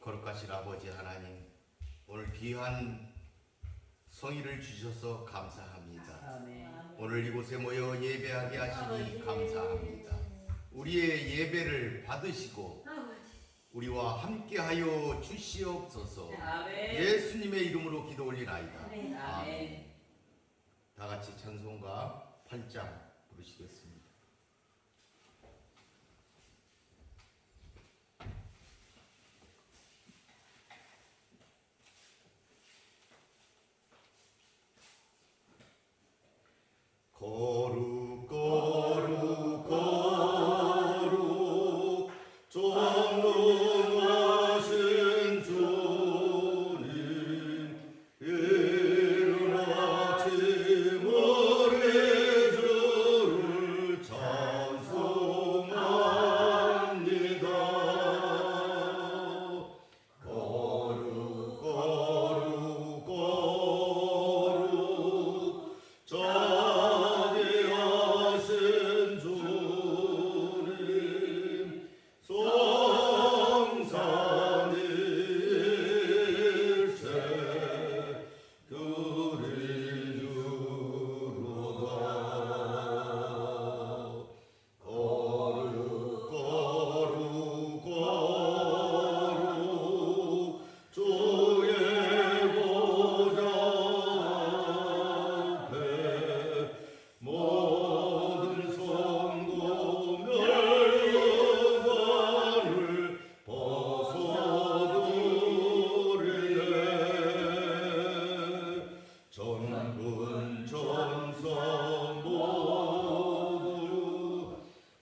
거룩하신 아버지 하나님, 오늘 귀한 성의를 주셔서 감사합니다. 아멘. 오늘 이곳에 모여 예배하게 하시니 감사합니다. 우리의 예배를 받으시고 우리와 함께하여 주시옵소서. 아멘. 예수님의 이름으로 기도 올리나이다. 아멘. 다 같이 찬송가 8장 부르시겠습니다. 거룩 거룩 거룩 존귀하신 주님, 이른 아침 우리 주를 찬송합니다. 거룩 거룩 거룩 자비하신 주님, 성삼일체 그리주로다. 거룩 거룩 거룩 주의 보좌 앞에 모든 성도 멸관을 벗어두리네. 전군 천사 모두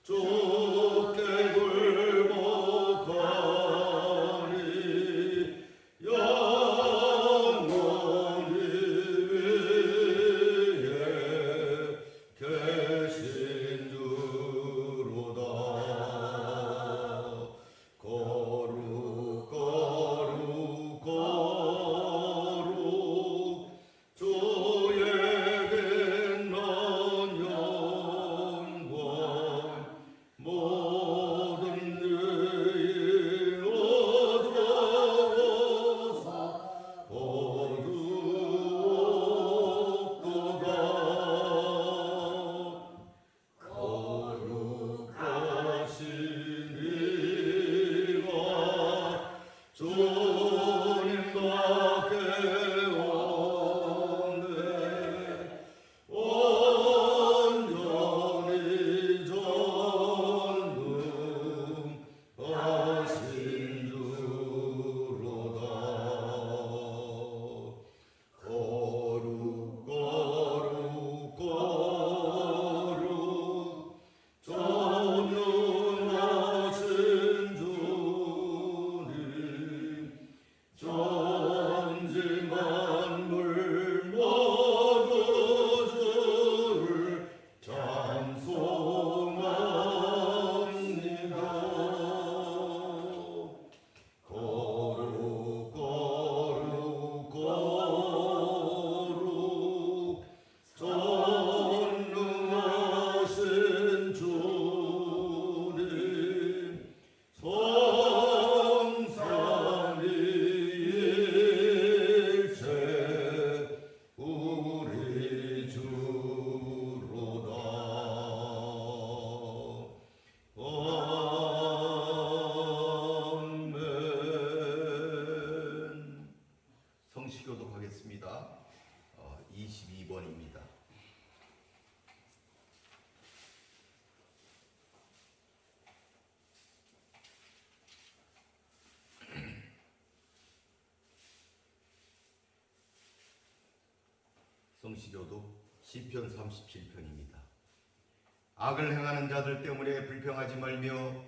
주께 굴복하니 영원히 위에 계신 주로다. 거룩 거룩 거룩 주에게 난 영광, 모든 의인 얻어서 거룩도다. 거룩하신 이가 주님밖에 없네. 온전히 전능하신 주로다. 거룩 거룩 거룩 전능하신 주님, 전지 만물 모두 주를 찬송합니다. 거룩 거룩 거룩 전능하신 주님, 성삼위일체 우리 주로다. 아멘. 성시교독 하겠습니다. 22번입니다. 성시교독 시편 37편입니다. 악을 행하는 자들 때문에 불평하지 말며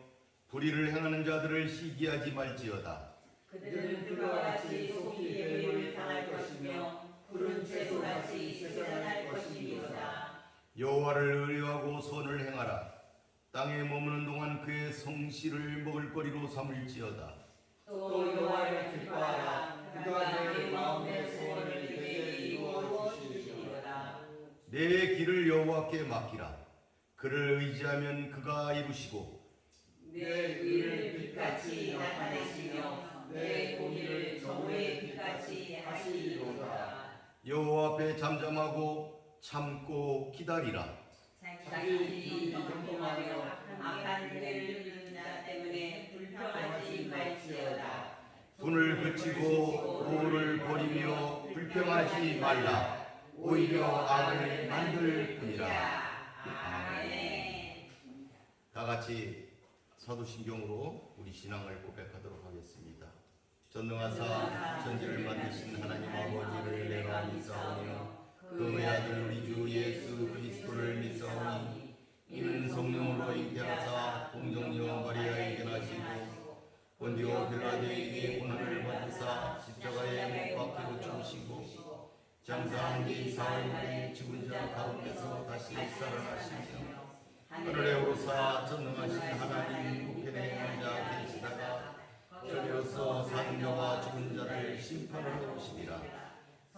불의를 행하는 자들을 시기하지 말지어다. 그들은 불과 같이 속히 예배를 당할 것이며 푸른 채소같이 세잔할 것이니로다. 여호와를 의뢰하고 선을 행하라. 땅에 머무는 동안 그의 성실을 먹을거리로 삼을지어다. 또 여호와를 기뻐하라. 그가 너의 마음의 소원을 그에게 이루어 주시리로다. 내 길을 여호와께 맡기라. 그를 의지하면 그가 이루시고 내 의를 빛같이 나타내시며 내 앞에 잠잠하고 참고 기다리라. 자기 경동하며 악한 죄를 짓는 자 때문에 불평하지 말지어다. 분을 그치고 오를 버리며 불평하지 말라. 오히려 악을 만들 뿐이라. 아멘. 다 같이 사도신경으로 우리 신앙을 고백하도록 하겠습니다. 전능하사 천지를 만드신 하나님 아버지를 내가 믿사오며 그의 아들 우리 주 예수 그리스도를 믿사오니 이는 성령으로 잉태하사 동정녀 마리아에게 나시고 본디오 빌라도에게 고난을 받으사 십자가에 못 박히고 죽으시고 장사한 지 사흘 만에 죽은 자 가운데서 다시 살아나시며 하늘에 오르사 전능하신 하나님 우편에 앉아 계시다가 저리로서 사는 자와 죽은 자를 심판하러 오시리라.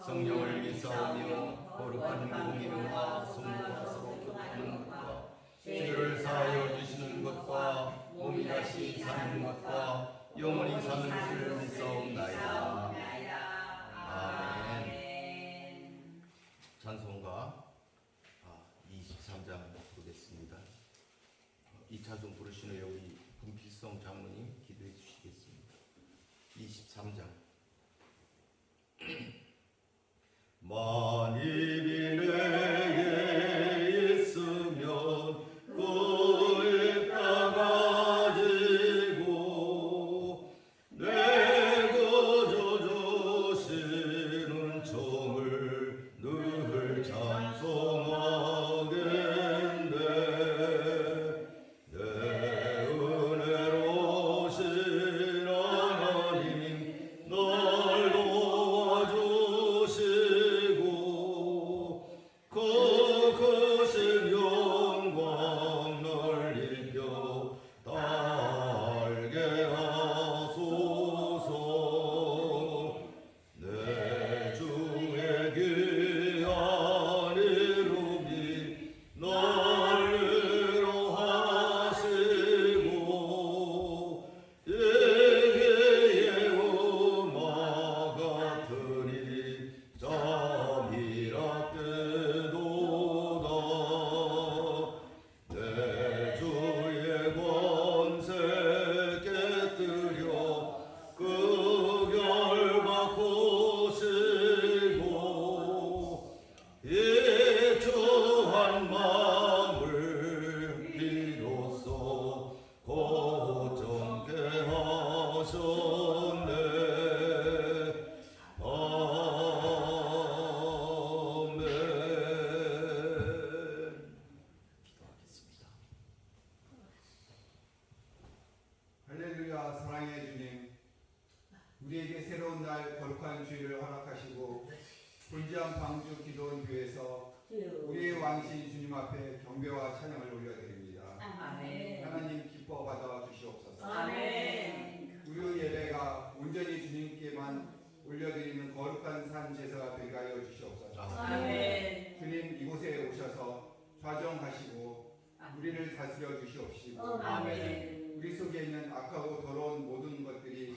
성령을 믿사오며 거룩한 공의와 성도와 서로 교통하는 것과 죄를 사하여 주시는 것과 몸이 다시 사는 것과 영원히 사는 것을 믿사옵나이다. 아멘. 찬송가 23장 보겠습니다. 이 찬송 부르시는 우리 금필성 장로님 기도해 주시겠습니다. 23장. 만일이 내게 있으면 그에 가지고 내 거저 주시는 정을 늘 찬송하겠네. 내 은혜로우신 하나님 날 도와주시고 그 크신 영광 날 입혀 달게 하소서. 내 주의 귀한 이름이 날 위로하시고 이기의 음악 같으니 잠이라 깨도다. 내 주의 권세 깨뜨려 그 결박 보시고 이 주한 마음을 비로소 고정케 하셨네. 아멘. 기도하겠습니다. 할렐루야. 사랑의 주님, 우리에게 새로운 날 거룩한 주일을 허락하시고 불지한 방주 기도원 교회에서 우리의 왕신 주님 앞에 경배와 찬양을 올려드립니다. 아멘. 하나님 기뻐 받아 주시옵소서. 아멘. 우리의 예배가 온전히 주님께만 올려드리는 거룩한 산 제사가 되게 하여 주시옵소서. 아멘. 주님 이곳에 오셔서 좌정하시고 우리를 다스려 주시옵시고 아멘. 우리 속에 있는 악하고 더러운 모든 것들이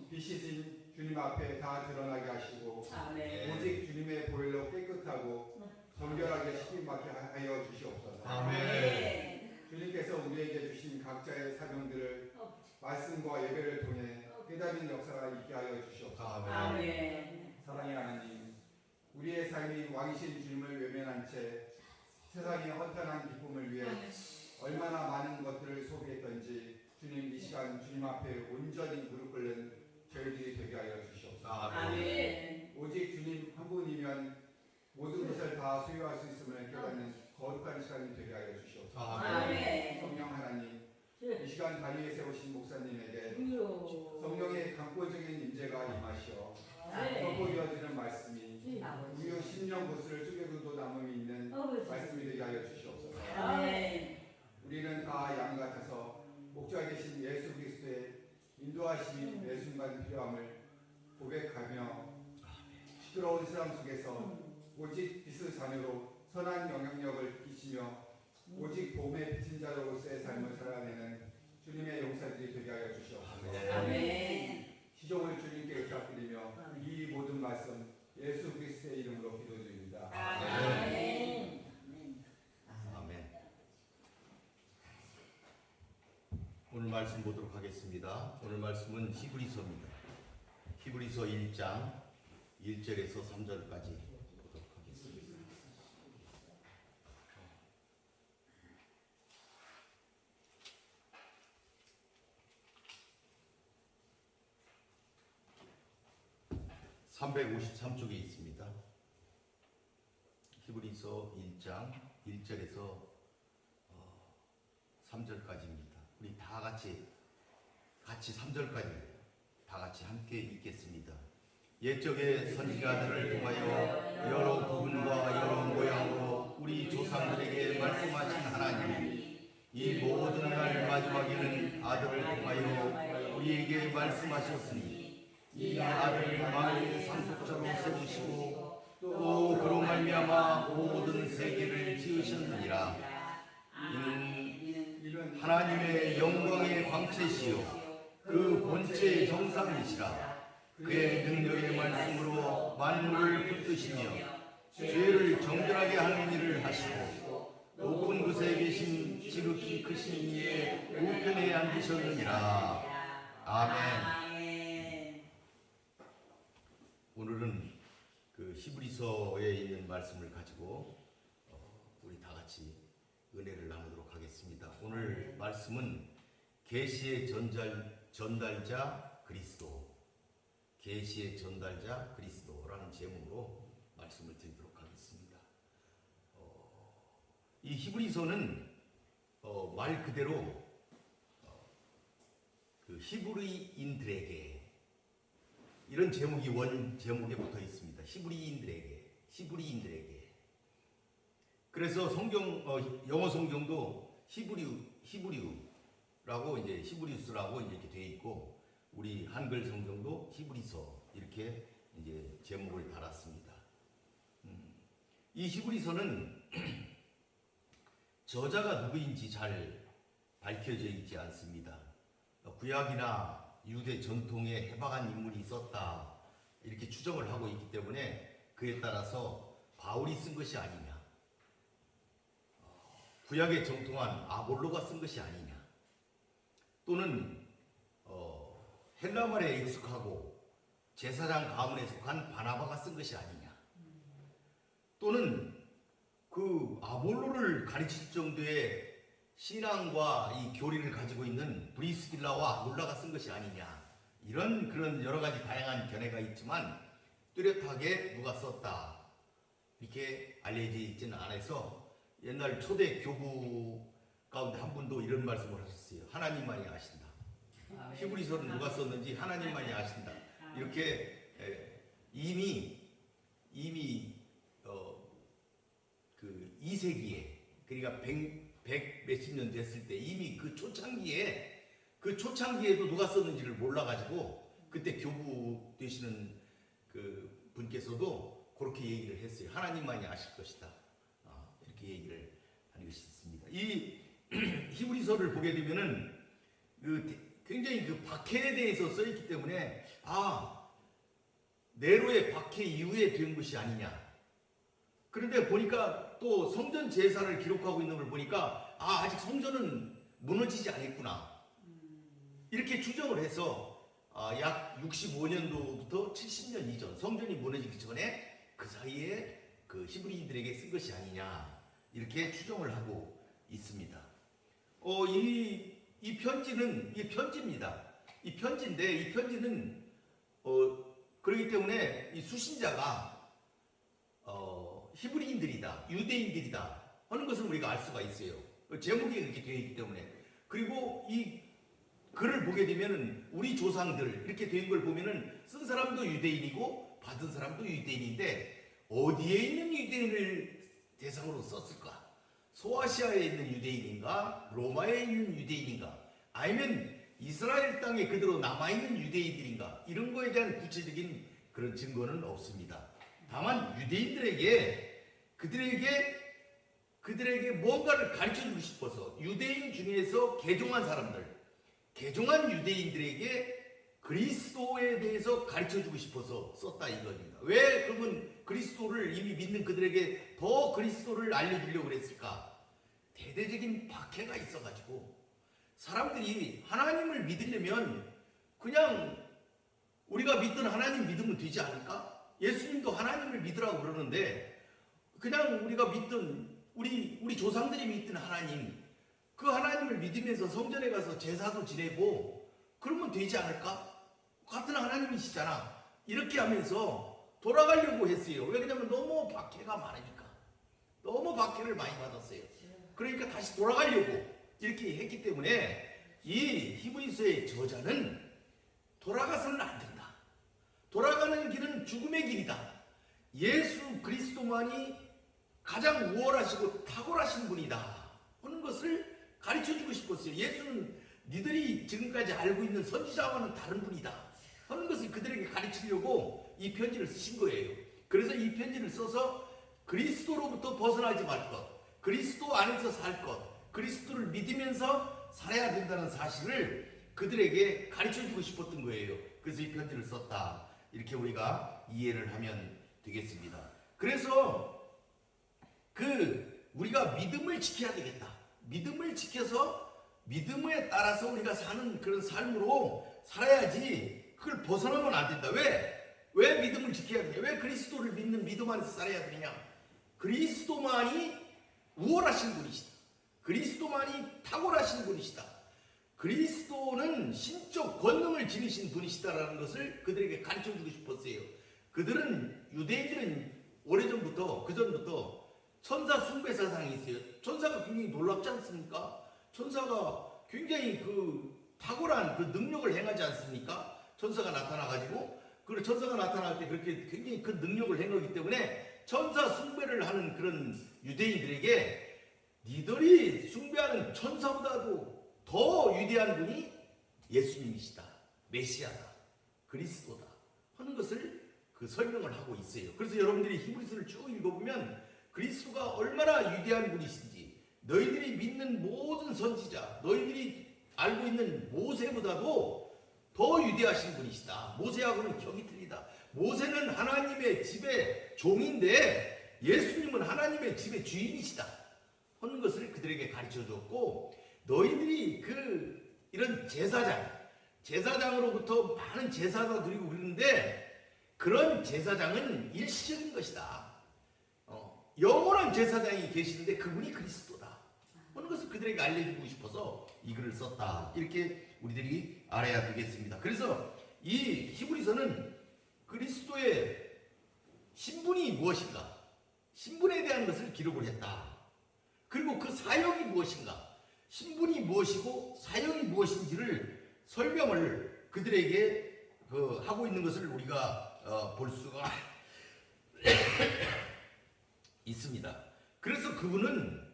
비시진 주님 앞에 다 드러나게 하시고 아멘. 오직 주님의 보혈로 깨끗하고 정결하게 씻김받게 하여 주시옵소서. 아멘. 주님께서 우리에게 주신 각자의 사명들을 말씀과 예배를 통해 깨닫는 역사가 있게 하여 주시옵소서. 아멘. 사랑의 하나님, 우리의 삶이 왕이신 주님을 외면한 채 세상의 허탄한 기쁨을 위해 얼마나 많은 것들을 소비했던지 주님 이 시간 주님 앞에 온전히 무릎 꿇는 저희들이 되게 하여 주시옵소서. 아멘. 오직 주님 한 분이면 모든 것을 다 소유할 수 있음을 깨닫는 거룩한 시간이 되게 하여 주시옵소서. 아멘. 성령 하나님, 이 시간 다리에 세우신 목사님에게 성령의 강권적인 임재가 임하시어 선포되어지는 말씀이 우리의 심령 구슬을 쪼개고도 남음이 있는 말씀이 되게 하여 주시옵소서. 아멘. 우리는 다 양 같아서 목자 되신 예수 그리스도의 인도하심이 매 순간 필요함을 고백하며 시끄러운 세상 속에서 오직 빛의 자녀로 선한 영향력을 끼치며 오직 봄의 비친 자로서의 삶을 살아내는 주님의 용사들이 되게 하여 주시옵소서. 아멘. 시종을 주님께 부탁드리며 이 모든 말씀 예수 그리스도의 이름으로 기도드립니다. 보겠습니다. 오늘 말씀은 히브리서입니다. 히브리서 1장 1절에서 3절까지 보도록 하겠습니다. (353쪽에) 있습니다. 히브리서 1장 1절에서 3절까지입니다. 우리 다 같이 3절까지 다 같이 함께 읽겠습니다. 옛적의 선지자들을 통하여 여러 부분과 여러 모양으로 우리 조상들에게 말씀하신 하나님이 이 모든 날 마지막에는 아들을 통하여 우리에게 말씀하셨으니 이 아들을 만일 상속자로 세우시고 또 그로 말미암아 모든 세계를 지으셨느니라. 이는 하나님의 영광의 광채시요 그 본체의 정상이시라. 그의 능력의 말씀으로 만물을 붙드시며 죄를 정결하게 하는 일을 하시고 높은 곳에 계신 지극히 크신 이의 우편에 앉으셨느니라. 아멘. 오늘은 그 히브리서에 있는 말씀을 가지고 우리 다 같이 은혜를 나누도록 하겠습니다. 오늘 말씀은 계시의 전달자 그리스도, 계시의 전달자 그리스도라는 제목으로 말씀을 드리도록 하겠습니다. 이 히브리서는 말 그대로 그 히브리인들에게 이런 제목이 원 제목에 붙어 있습니다. 히브리인들에게. 그래서 성경 영어 성경도 히브리우라고 이제 히브리스라고 이렇게 되어 있고 우리 한글 성경도 히브리서 이렇게 이제 제목을 달았습니다. 이 히브리서는 저자가 누구인지 잘 밝혀져 있지 않습니다. 구약이나 유대 전통에 해박한 인물이 있었다 이렇게 추정을 하고 있기 때문에 그에 따라서 바울이 쓴 것이 아니냐, 구약에 정통한 아볼로가 쓴 것이 아니냐, 또는 헬라 말에 익숙하고 제사장 가문에 속한 바나바가 쓴 것이 아니냐, 또는 그 아볼로를 가르칠 정도의 신앙과 이 교리를 가지고 있는 브리스길라와 아굴라가 쓴 것이 아니냐, 이런 그런 여러 가지 다양한 견해가 있지만 뚜렷하게 누가 썼다 이렇게 알려져 있지는 않아서 옛날 초대 교부 가운데 한 분도 이런 말씀을 하셨어요. 하나님만이 아신다. 히브리서는 누가 썼는지 하나님만이 아신다. 이렇게 이미 그 2세기에 그러니까 100 몇십 년 됐을 때 이미 그 초창기에도 누가 썼는지를 몰라가지고 그때 교부 되시는 그 분께서도 그렇게 얘기를 했어요. 하나님만이 아실 것이다. 이렇게 얘기를 하는 것이 있습니다. 이 히브리서를 보게 되면은 굉장히 그 박해에 대해서 써있기 때문에 네로의 박해 이후에 된 것이 아니냐. 그런데 보니까 또 성전 제사를 기록하고 있는 걸 보니까 아직 성전은 무너지지 않았구나. 이렇게 추정을 해서 약 65년도부터 70년 이전 성전이 무너지기 전에 그 사이에 그 히브리인들에게 쓴 것이 아니냐 이렇게 추정을 하고 있습니다. 이 편지는 편지입니다. 이 편지인데 이 편지는 그렇기 때문에 이 수신자가 히브리인들이다, 유대인들이다 하는 것을 우리가 알 수가 있어요. 제목이 그렇게 되어 있기 때문에. 그리고 이 글을 보게 되면은 우리 조상들 이렇게 된 걸 보면은 쓴 사람도 유대인이고 받은 사람도 유대인인데 어디에 있는 유대인을 대상으로 썼을까? 소아시아에 있는 유대인인가? 로마에 있는 유대인인가? 아니면 이스라엘 땅에 그대로 남아있는 유대인들인가? 이런 거에 대한 구체적인 그런 증거는 없습니다. 다만 유대인들에게 그들에게 뭔가를 가르쳐주고 싶어서 유대인 중에서 개종한 사람들, 개종한 유대인들에게 그리스도에 대해서 가르쳐주고 싶어서 썼다 이겁니다. 왜 그러면 그리스도를 이미 믿는 그들에게 더 그리스도를 알려주려고 그랬을까? 대대적인 박해가 있어가지고 사람들이 하나님을 믿으려면 그냥 우리가 믿던 하나님 믿으면 되지 않을까? 예수님도 하나님을 믿으라고 그러는데 그냥 우리가 믿던 우리 조상들이 믿던 하나님, 그 하나님을 믿으면서 성전에 가서 제사도 지내고 그러면 되지 않을까? 같은 하나님이시잖아. 이렇게 하면서 돌아가려고 했어요. 왜냐면 너무 박해가 많으니까. 너무 박해를 많이 받았어요. 그러니까 다시 돌아가려고 이렇게 했기 때문에 이 히브리서의 저자는 돌아가서는 안 된다. 돌아가는 길은 죽음의 길이다. 예수 그리스도만이 가장 우월하시고 탁월하신 분이다 하는 것을 가르쳐주고 싶었어요. 예수는 니들이 지금까지 알고 있는 선지자와는 다른 분이다 하는 것을 그들에게 가르치려고 이 편지를 쓰신 거예요. 그래서 이 편지를 써서 그리스도로부터 벗어나지 말 것, 그리스도 안에서 살 것, 그리스도를 믿으면서 살아야 된다는 사실을 그들에게 가르쳐주고 싶었던 거예요. 그래서 이 편지를 썼다. 이렇게 우리가 이해를 하면 되겠습니다. 그래서 우리가 믿음을 지켜야 되겠다. 믿음을 지켜서 믿음에 따라서 우리가 사는 그런 삶으로 살아야지 그걸 벗어나면 안 된다. 왜 믿음을 지켜야 되냐? 왜 그리스도를 믿는 믿음 안에서 살아야 되느냐? 그리스도만이 우월하신 분이시다. 그리스도만이 탁월하신 분이시다. 그리스도는 신적 권능을 지니신 분이시다라는 것을 그들에게 가르쳐주고 싶었어요. 유대인들은 오래전부터 그전부터 천사 숭배 사상이 있어요. 천사가 굉장히 놀랍지 않습니까? 천사가 굉장히 탁월한 능력을 행하지 않습니까? 천사가 나타나가지고 그리고 천사가 나타날 때 그렇게 굉장히 그 능력을 행하기 때문에 천사 숭배를 하는 그런 유대인들에게 니들이 숭배하는 천사보다도 더 위대한 분이 예수님이시다. 메시아다. 그리스도다. 하는 것을 설명을 하고 있어요. 그래서 여러분들이 히브리서를 쭉 읽어보면 그리스도가 얼마나 위대한 분이신지, 너희들이 믿는 모든 선지자, 너희들이 알고 있는 모세보다도 더 위대하신 분이시다. 모세하고는 격이 틀리다. 모세는 하나님의 집의 종인데 예수님은 하나님의 집의 주인이시다 하는 것을 그들에게 가르쳐줬고, 너희들이 이런 제사장으로부터 많은 제사도 드리고 그러는데 그런 제사장은 일시적인 것이다. 영원한 제사장이 계시는데 그분이 그리스도다 하는 것을 그들에게 알려주고 싶어서 이 글을 썼다. 이렇게 우리들이 알아야 되겠습니다. 그래서 이 히브리서는 그리스도의 신분이 무엇인가, 신분에 대한 것을 기록을 했다. 그리고 그 사역이 무엇인가, 신분이 무엇이고 사역이 무엇인지를 설명을 그들에게 하고 있는 것을 우리가 볼 수가 있습니다. 그래서 그분은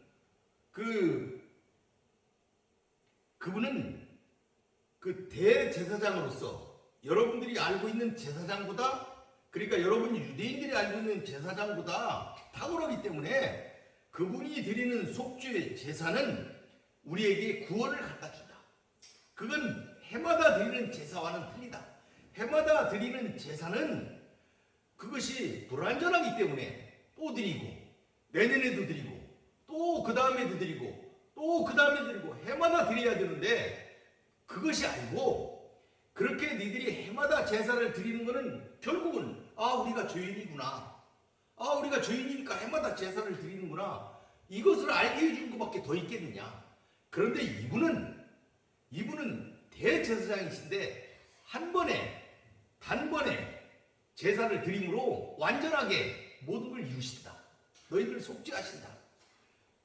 대제사장으로서 여러분들이 알고 있는 제사장보다, 그러니까 여러분이 유대인들이 알고 있는 제사장보다 탁월하기 때문에 그분이 드리는 속죄의 제사는 우리에게 구원을 갖다 준다. 그건 해마다 드리는 제사와는 틀리다. 해마다 드리는 제사는 그것이 불완전하기 때문에 또 드리고 내년에도 드리고 또 그 다음에도 드리고 또 그 다음에 드리고 해마다 드려야 되는데, 그것이 아니고 그렇게 니들이 해마다 제사를 드리는 것은 결국은 우리가 죄인이구나, 우리가 죄인이니까 해마다 제사를 드리는구나, 이것을 알게 해준 것밖에 더 있겠느냐. 그런데 이분은 대제사장이신데 단번에 제사를 드림으로 완전하게 모든 걸 이루신다. 너희들을 속죄하신다.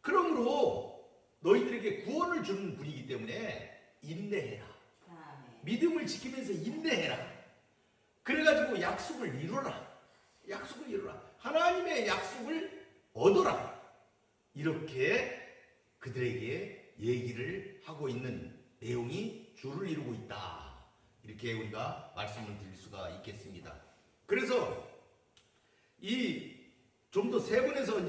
그러므로 너희들에게 구원을 주는 분이기 때문에 인내해라. 믿음을 지키면서 인내해라. 그래가지고 약속을 이루라. 하나님의 약속을 얻어라. 이렇게 그들에게 얘기를 하고 있는 내용이 주를 이루고 있다. 이렇게 우리가 말씀을 드릴 수가 있겠습니다. 그래서 좀 더 세분해서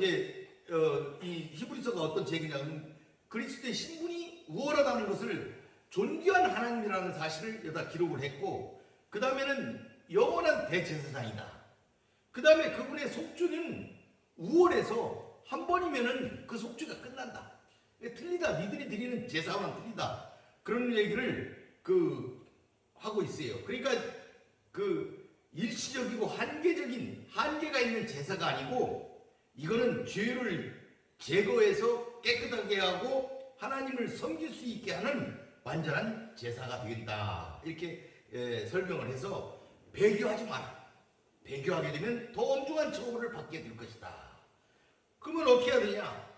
이 히브리서가 어떤 책이냐면 그리스도의 신분이 우월하다는 것을 존귀한 하나님이라는 사실을 여기다 기록을 했고, 그 다음에는 영원한 대제사장이다. 그 다음에 그분의 속죄는 우월해서 한 번이면은 그 속죄가 끝난다. 틀리다. 니들이 드리는 제사와는 틀리다. 그런 얘기를 하고 있어요. 그러니까 일시적이고 한계가 있는 제사가 아니고 이거는 죄를 제거해서 깨끗하게 하고 하나님을 섬길 수 있게 하는 완전한 제사가 된다. 이렇게 설명을 해서 배교하지 마라. 배교하게 되면 더 엄중한 처벌을 받게 될 것이다. 그러면 어떻게 해야 되냐?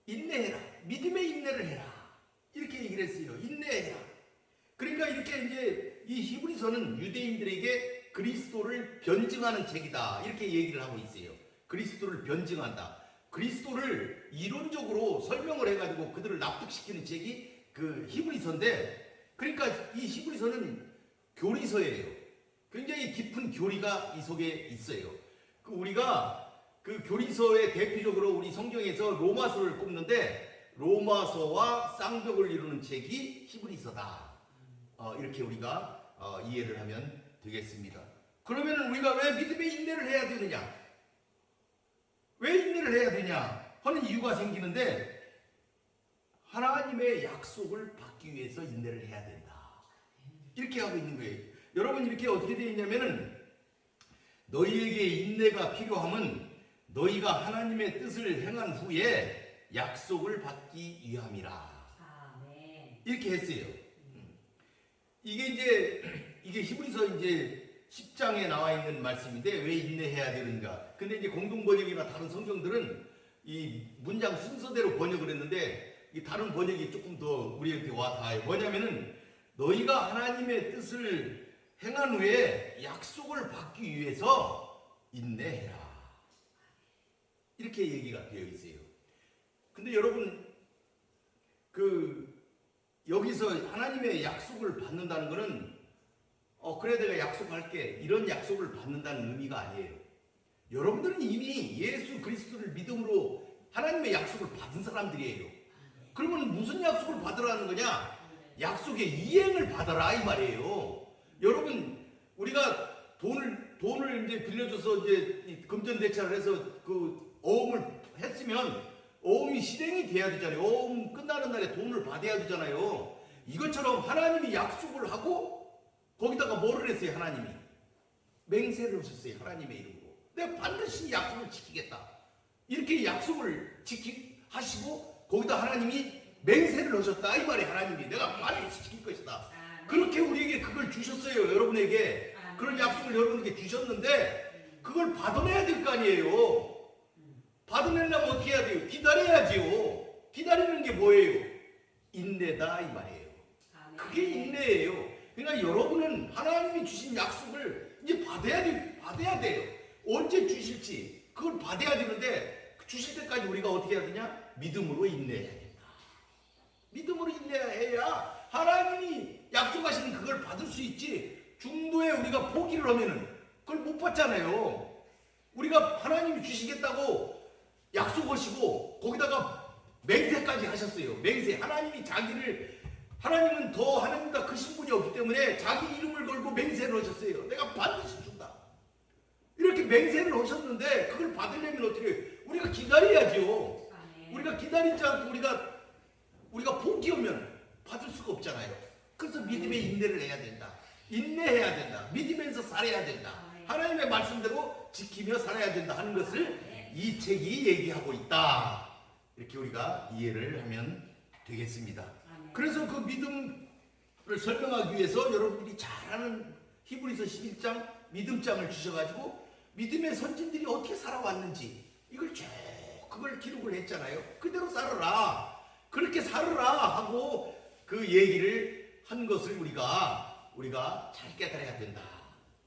인내해라. 믿음의 인내를 해라. 이렇게 얘기를 했어요. 인내해라. 그러니까 이렇게 이제 이 히브리서는 유대인들에게 그리스도를 변증하는 책이다. 이렇게 얘기를 하고 있어요. 그리스도를 변증한다. 그리스도를 이론적으로 설명을 해가지고 그들을 납득시키는 책이 그 히브리서인데, 그러니까 이 히브리서는 교리서예요. 굉장히 깊은 교리가 이 속에 있어요. 우리가 그 교리서의 대표적으로 우리 성경에서 로마서를 꼽는데 로마서와 쌍벽을 이루는 책이 히브리서다. 이렇게 우리가 이해를 하면 되겠습니다. 그러면 우리가 왜 믿음의 인내를 해야 되느냐? 왜 인내를 해야 되냐 하는 이유가 생기는데, 하나님의 약속을 받기 위해서 인내를 해야 된다. 이렇게 하고 있는 거예요. 여러분, 이렇게 어떻게 되어 있냐면은, 너희에게 인내가 필요함은 너희가 하나님의 뜻을 행한 후에 약속을 받기 위함이라. 이렇게 했어요. 이게 히브리서 이제 10장에 나와 있는 말씀인데 왜 인내해야 되는가? 근데 이제 공동번역이나 다른 성경들은 이 문장 순서대로 번역을 했는데 이 다른 번역이 조금 더 우리한테 와 닿아요. 뭐냐면은 너희가 하나님의 뜻을 행한 후에 약속을 받기 위해서 인내해라. 이렇게 얘기가 되어 있어요. 근데 여러분, 여기서 하나님의 약속을 받는다는 것은 그래 내가 약속할게 이런 약속을 받는다는 의미가 아니에요. 여러분들은 이미 예수 그리스도를 믿음으로 하나님의 약속을 받은 사람들이에요. 그러면 무슨 약속을 받으라는 거냐? 약속의 이행을 받아라 이 말이에요. 여러분, 우리가 돈을 이제 빌려줘서 이제 금전대차를 해서 어음을 했으면 어음이 실행이 돼야 되잖아요. 어음 끝나는 날에 돈을 받아야 되잖아요. 이것처럼 하나님이 약속을 하고 거기다가 뭐를 했어요? 하나님이 맹세를 하셨어요. 하나님의 이름으로 내가 반드시 약속을 지키겠다. 이렇게 약속을 하시고 거기다 하나님이 맹세를 하셨다 이 말이, 하나님이 내가 반드시 지킬 것이다. 그렇게 우리에게 그걸 주셨어요. 여러분에게 그런 약속을 여러분에게 주셨는데 그걸 받아내야 될 거 아니에요. 받아내려면 어떻게 해야 돼요? 기다려야지요. 기다리는 게 뭐예요? 인내다 이 말이에요. 그게 인내예요. 그러니까 여러분은 하나님이 주신 약속을 이제 받아야 돼요. 언제 주실지 그걸 받아야 되는데 주실 때까지 우리가 어떻게 해야 되냐? 믿음으로 인내해야 된다. 믿음으로 인내해야 하나님이 약속하시는 그걸 받을 수 있지. 중도에 우리가 포기를 하면은 그걸 못 받잖아요. 우리가 하나님이 주시겠다고 약속하시고 거기다가 맹세까지 하셨어요. 맹세. 하나님은 더 하나님보다 크신 분이 없기 때문에 자기 이름을 걸고 맹세를 하셨어요. 내가 반드시 준다. 이렇게 맹세를 하셨는데 그걸 받으려면 어떻게 해요? 우리가 기다려야죠. 우리가 기다리지 않고 우리가 포기하면 받을 수가 없잖아요. 그래서 믿음의 인내를 해야 된다. 인내해야 된다. 믿으면서 살아야 된다. 하나님의 말씀대로 지키며 살아야 된다 하는 것을 이 책이 얘기하고 있다. 이렇게 우리가 이해를 하면 되겠습니다. 그래서 그 믿음을 설명하기 위해서 여러분들이 잘 아는 히브리서 11장 믿음장을 주셔가지고 믿음의 선진들이 어떻게 살아왔는지 이걸 쭉 그걸 기록을 했잖아요. 그대로 살아라. 그렇게 살아라 하고 그 얘기를 한 것을 우리가 잘 깨달아야 된다.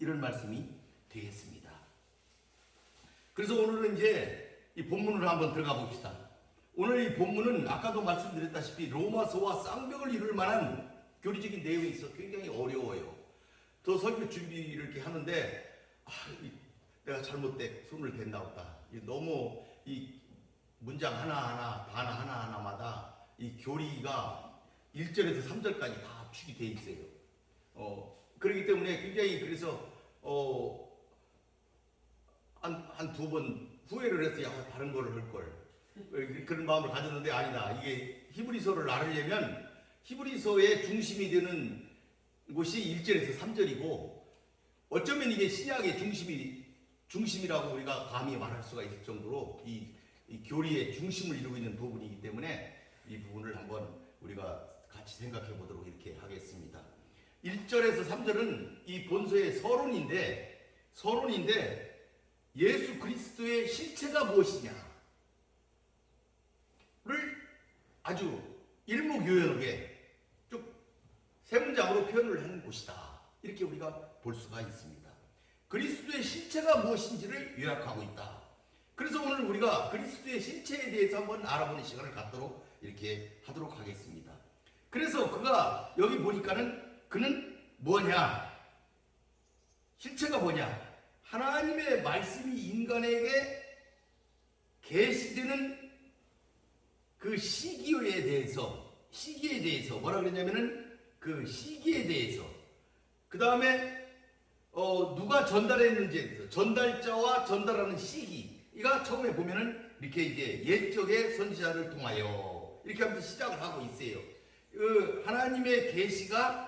이런 말씀이 되겠습니다. 그래서 오늘은 이제 이 본문으로 한번 들어가 봅시다. 오늘 이 본문은 아까도 말씀드렸다시피 로마서와 쌍벽을 이룰 만한 교리적인 내용이 있어 굉장히 어려워요. 저 설교 준비를 이렇게 하는데 내가 잘못된 손을 댄다 없다. 너무 이 문장 하나하나 단어 하나하나마다 이 교리가 1절에서 3절까지 다 압축이 돼 있어요. 그렇기 때문에 굉장히 그래서 한 두 번 후회를 했어요. 다른 거를 할 걸. 그런 마음을 가졌는데 아니다. 이게 히브리서를 알으려면 히브리서의 중심이 되는 곳이 1절에서 3절이고 어쩌면 이게 신약의 중심이라고 우리가 감히 말할 수가 있을 정도로 이 교리의 중심을 이루고 있는 부분이기 때문에 이 부분을 한번 우리가 같이 생각해 보도록 이렇게 하겠습니다. 1절에서 3절은 이 본서의 서론인데 예수 그리스도의 실체가 무엇이냐를 아주 일목요연하게 쭉 세 문장으로 표현을 하는 곳이다. 이렇게 우리가 볼 수가 있습니다. 그리스도의 실체가 무엇인지를 요약하고 있다. 그래서 오늘 우리가 그리스도의 실체에 대해서 한번 알아보는 시간을 갖도록 이렇게 하도록 하겠습니다. 그래서 그가 여기 보니까는 그는 뭐냐? 실체가 뭐냐? 하나님의 말씀이 인간에게 계시되는 그 시기에 대해서 뭐라 그랬냐면은 그 시기에 대해서 그 다음에 누가 전달했는지에 대해서 전달자와 전달하는 시기가 처음에 보면은 이렇게 이제 옛적의 선지자를 통하여 이렇게 하면서 시작을 하고 있어요. 그 하나님의 계시가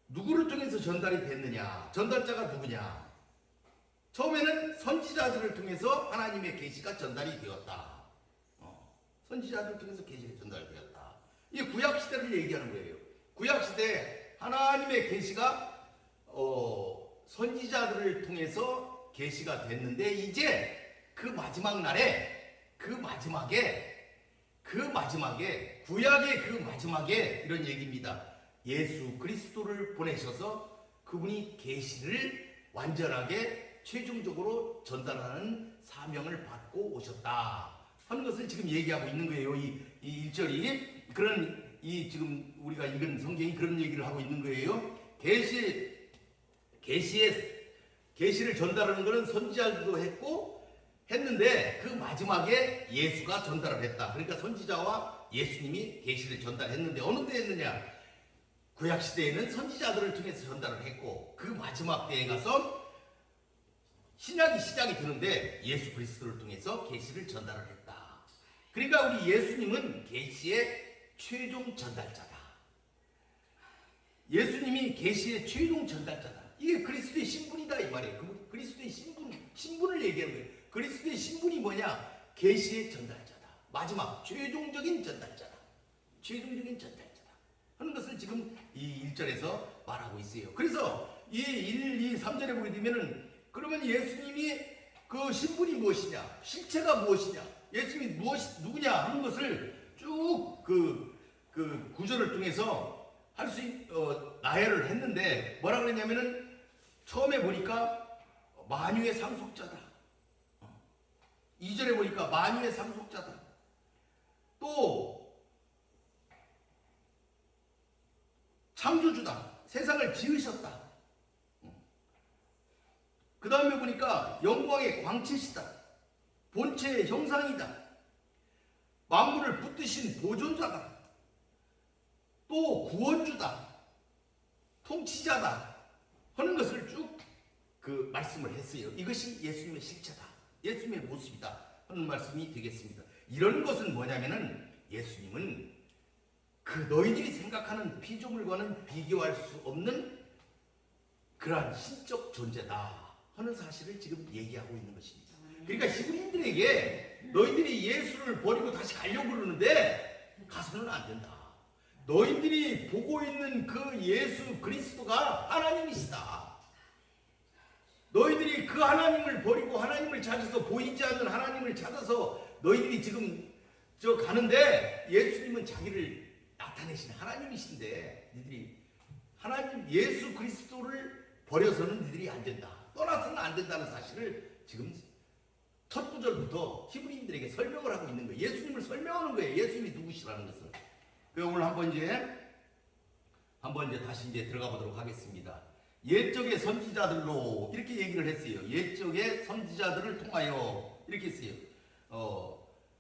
누구를 통해서 전달이 됐느냐? 전달자가 누구냐? 처음에는 선지자들을 통해서 하나님의 계시가 전달이 되었다. 선지자들을 통해서 계시가 전달되었다. 이게 구약 시대를 얘기하는 거예요. 구약 시대 하나님의 계시가 선지자들을 통해서 계시가 됐는데 이제 그 마지막 날에 그 마지막에 구약의 그 마지막에 이런 얘기입니다. 예수 그리스도를 보내셔서 그분이 계시를 완전하게 최종적으로 전달하는 사명을 받고 오셨다 하는 것을 지금 얘기하고 있는 거예요. 이 1절이 그런 이 지금 우리가 읽은 성경이 그런 얘기를 하고 있는 거예요. 계시를 전달하는 것은 선지자들도 했는데 그 마지막에 예수가 전달을 했다. 그러니까 선지자와 예수님이 계시를 전달했는데 어느 때 했느냐? 구약 시대에는 선지자들을 통해서 전달을 했고 그 마지막 때에 가서 신약이 시작이 되는데 예수 그리스도를 통해서 계시를 전달을 했다. 그러니까 우리 예수님은 계시의 최종 전달자다. 예수님이 계시의 최종 전달자다. 이게 그리스도의 신분이다 이 말이에요. 그리스도의 신분을 얘기하는 거예요. 그리스도의 신분이 뭐냐? 계시의 전달자다. 마지막 최종적인 전달자다. 하는 것을 지금 이 1절에서 말하고 있어요. 그래서 이 1, 2, 3절에 보게 되면은 그러면 예수님이 그 신분이 무엇이냐? 실체가 무엇이냐? 예수님이 누구냐? 하는 것을 쭉 그 구절을 통해서 나열을 했는데 뭐라 그랬냐면은 처음에 보니까 만유의 상속자다. 2절에 보니까 만유의 상속자다. 또 창조주다. 세상을 지으셨다. 그 다음에 보니까 영광의 광채시다. 본체의 형상이다. 만물을 붙드신 보존자다. 또 구원주다. 통치자다. 하는 것을 쭉 그 말씀을 했어요. 이것이 예수님의 실체다. 예수님의 모습이다. 하는 말씀이 되겠습니다. 이런 것은 뭐냐면은 예수님은 그 너희들이 생각하는 피조물과는 비교할 수 없는 그러한 신적 존재다 하는 사실을 지금 얘기하고 있는 것입니다. 그러니까 히브리인들에게 너희들이 예수를 버리고 다시 가려고 그러는데 가서는 안 된다. 너희들이 보고 있는 그 예수 그리스도가 하나님이시다. 너희들이 그 하나님을 버리고 하나님을 찾아서 보이지 않는 하나님을 찾아서 너희들이 지금 가는데 예수님은 자기를 나타내신 하나님이신데 너희들이 하나님 예수 그리스도를 버려서는 너희들이 안 된다. 떠나서는 안 된다는 사실을 지금 첫 구절부터 히브리인들에게 설명을 하고 있는 거예요. 예수님을 설명하는 거예요. 예수님이 누구시라는 것을. 오늘 한번 다시 들어가 보도록 하겠습니다. 옛적의 선지자들로 이렇게 얘기를 했어요. 옛적의 선지자들을 통하여 이렇게 했어요.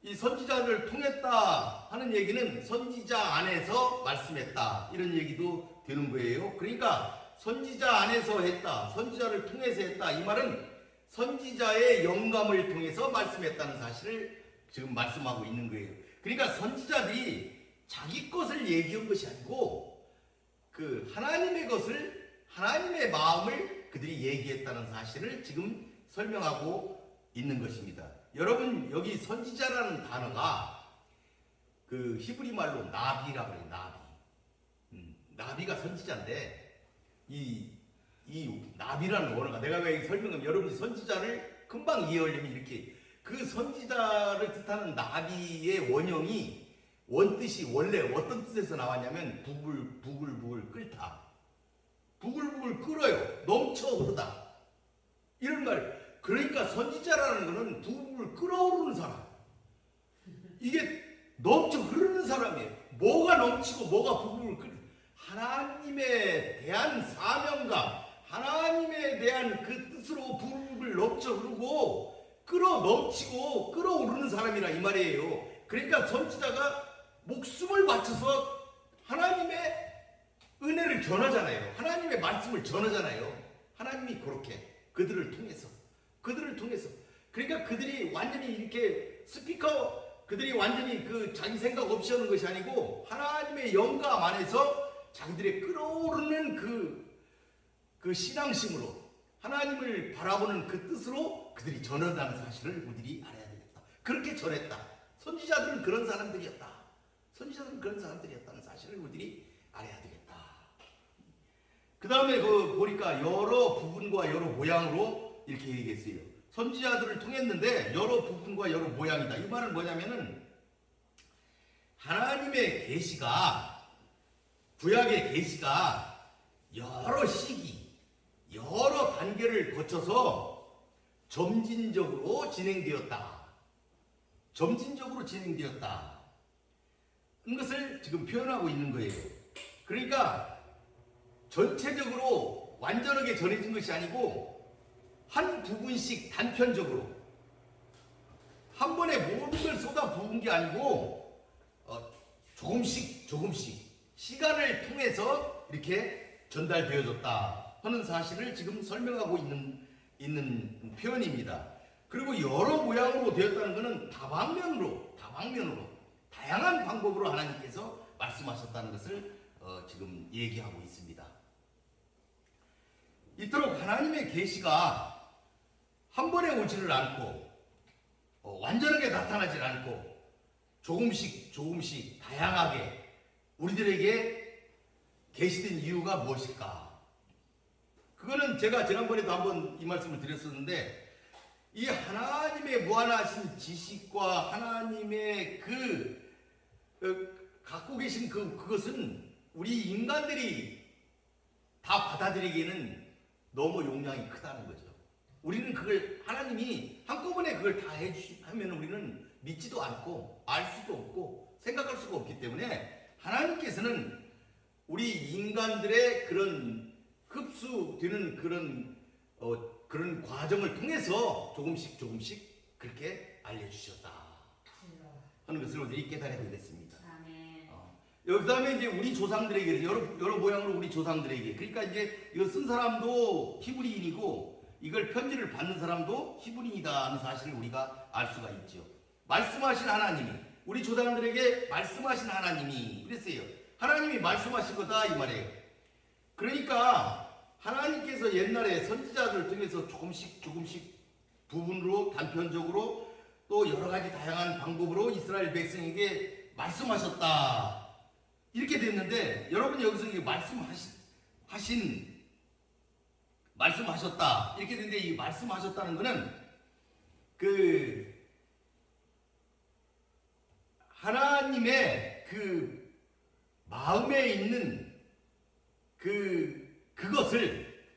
이 선지자들을 통했다 하는 얘기는 선지자 안에서 말씀했다 이런 얘기도 되는 거예요. 그러니까 선지자 안에서 했다, 선지자를 통해서 했다 이 말은 선지자의 영감을 통해서 말씀했다는 사실을 지금 말씀하고 있는 거예요. 그러니까 선지자들이 자기 것을 얘기한 것이 아니고 그 하나님의 것을, 하나님의 마음을 그들이 얘기했다는 사실을 지금 설명하고 있는 것입니다. 여러분, 여기 선지자라는 단어가 그 히브리 말로 나비라고 해요. 나비. 나비가 선지자인데 이 나비라는 언어가, 내가 왜 설명하면 여러분이 선지자를 금방 이해하려면 이렇게, 그 선지자를 뜻하는 나비의 원형이 원뜻이 원래 어떤 뜻에서 나왔냐면 부글부글 끓다, 부글부글 끓어요, 넘쳐 흐르다, 이런 말. 그러니까 선지자라는 것은 부글부글 끓어오르는 사람, 이게 넘쳐 흐르는 사람이에요. 뭐가 넘치고 뭐가 부글부글 끓, 하나님에 대한 사명감, 하나님에 대한 그 뜻으로 부글부글 넘쳐 흐르고 끓어 넘치고 끓어오르는 사람이라 이 말이에요. 그러니까 선지자가 목숨을 바쳐서 하나님의 은혜를 전하잖아요. 하나님의 말씀을 전하잖아요. 하나님이 그렇게 그들을 통해서 그러니까 그들이 완전히 이렇게 스피커, 그들이 완전히 그 자기 생각 없이 하는 것이 아니고 하나님의 영감 안에서 자기들의 끓어오르는 그 신앙심으로 하나님을 바라보는 그 뜻으로 그들이 전한다는 사실을 우리들이 알아야 되겠다. 그렇게 전했다. 선지자들은 그런 사람들이었다. 선지자들은 그런 사람들이었다는 사실을 우리들이 알아야 되겠다. 그 다음에 그 보니까 여러 부분과 여러 모양으로 이렇게 얘기했어요. 선지자들을 통했는데 여러 부분과 여러 모양이다. 이 말은 뭐냐면은 하나님의 계시가, 구약의 계시가 여러 시기, 여러 단계를 거쳐서 점진적으로 진행되었다. 점진적으로 진행되었다. 이것을 지금 표현하고 있는 거예요. 그러니까 전체적으로 완전하게 전해진 것이 아니고 한 부분씩 단편적으로 한 번에 모든 걸 쏟아 부은 게 아니고 조금씩 시간을 통해서 이렇게 전달되어졌다 하는 사실을 지금 설명하고 있는 표현입니다. 그리고 여러 모양으로 되었다는 것은 다방면으로 다양한 방법으로 하나님께서 말씀하셨다는 것을 지금 얘기하고 있습니다. 이토록 하나님의 계시가 한 번에 오지를 않고 완전하게 나타나질 않고 조금씩 다양하게 우리들에게 계시된 이유가 무엇일까? 그거는 제가 지난번에도 한번 이 말씀을 드렸었는데, 이 하나님의 무한하신 지식과 하나님의 갖고 계신 그것은 우리 인간들이 다 받아들이기에는 너무 용량이 크다는 거죠. 우리는 그걸, 하나님이 한꺼번에 그걸 다 하면 우리는 믿지도 않고 알 수도 없고 생각할 수가 없기 때문에 하나님께서는 우리 인간들의 그런 흡수되는 그런 과정을 통해서 조금씩 그렇게 알려주셨다 하는 것을 우리가 깨달아야 되겠습니다. 그 다음에 이제 우리 조상들에게 여러 모양으로 우리 조상들에게, 그러니까 이제 이거 쓴 사람도 히브리인이고 이걸 편지를 받는 사람도 히브리인이다 하는 사실을 우리가 알 수가 있죠. 말씀하신 하나님이, 우리 조상들에게 말씀하신 하나님이 그랬어요. 하나님이 말씀하신 거다 이 말이에요. 그러니까 하나님께서 옛날에 선지자들을 통해서 조금씩 부분으로 단편적으로 또 여러 가지 다양한 방법으로 이스라엘 백성에게 말씀하셨다 이렇게 됐는데, 여러분이 여기서 이게 말씀하셨다 이렇게 됐는데, 이 말씀하셨다는 거는 그 하나님의 그 마음에 있는 그것을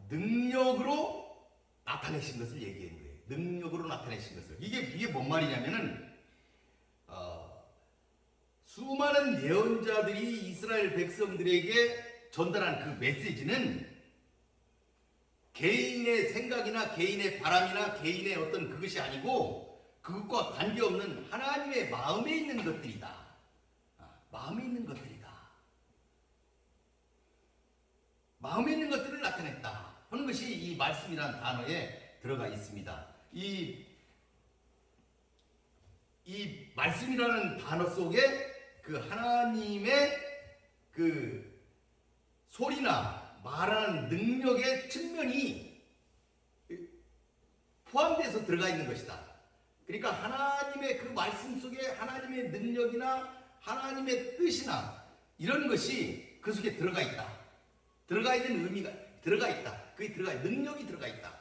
능력으로 나타내신 것을 얘기하는 거예요. 능력으로 나타내신 것을. 이게 뭔 말이냐면은 수많은 예언자들이 이스라엘 백성들에게 전달한 그 메시지는 개인의 생각이나 개인의 바람이나 개인의 어떤 그것이 아니고 그것과 관계없는 하나님의 마음에 있는 것들이다. 마음에 있는 것들이다. 마음에 있는 것들을 나타냈다 하는 것이 이 말씀이라는 단어에 들어가 있습니다. 이 말씀이라는 단어 속에 그 하나님의 그 소리나 말하는 능력의 측면이 포함돼서 들어가 있는 것이다. 그러니까 하나님의 그 말씀 속에 하나님의 능력이나 하나님의 뜻이나 이런 것이 그 속에 들어가 있다. 들어가 있는 의미가 들어가 있다. 그게 능력이 들어가 있다.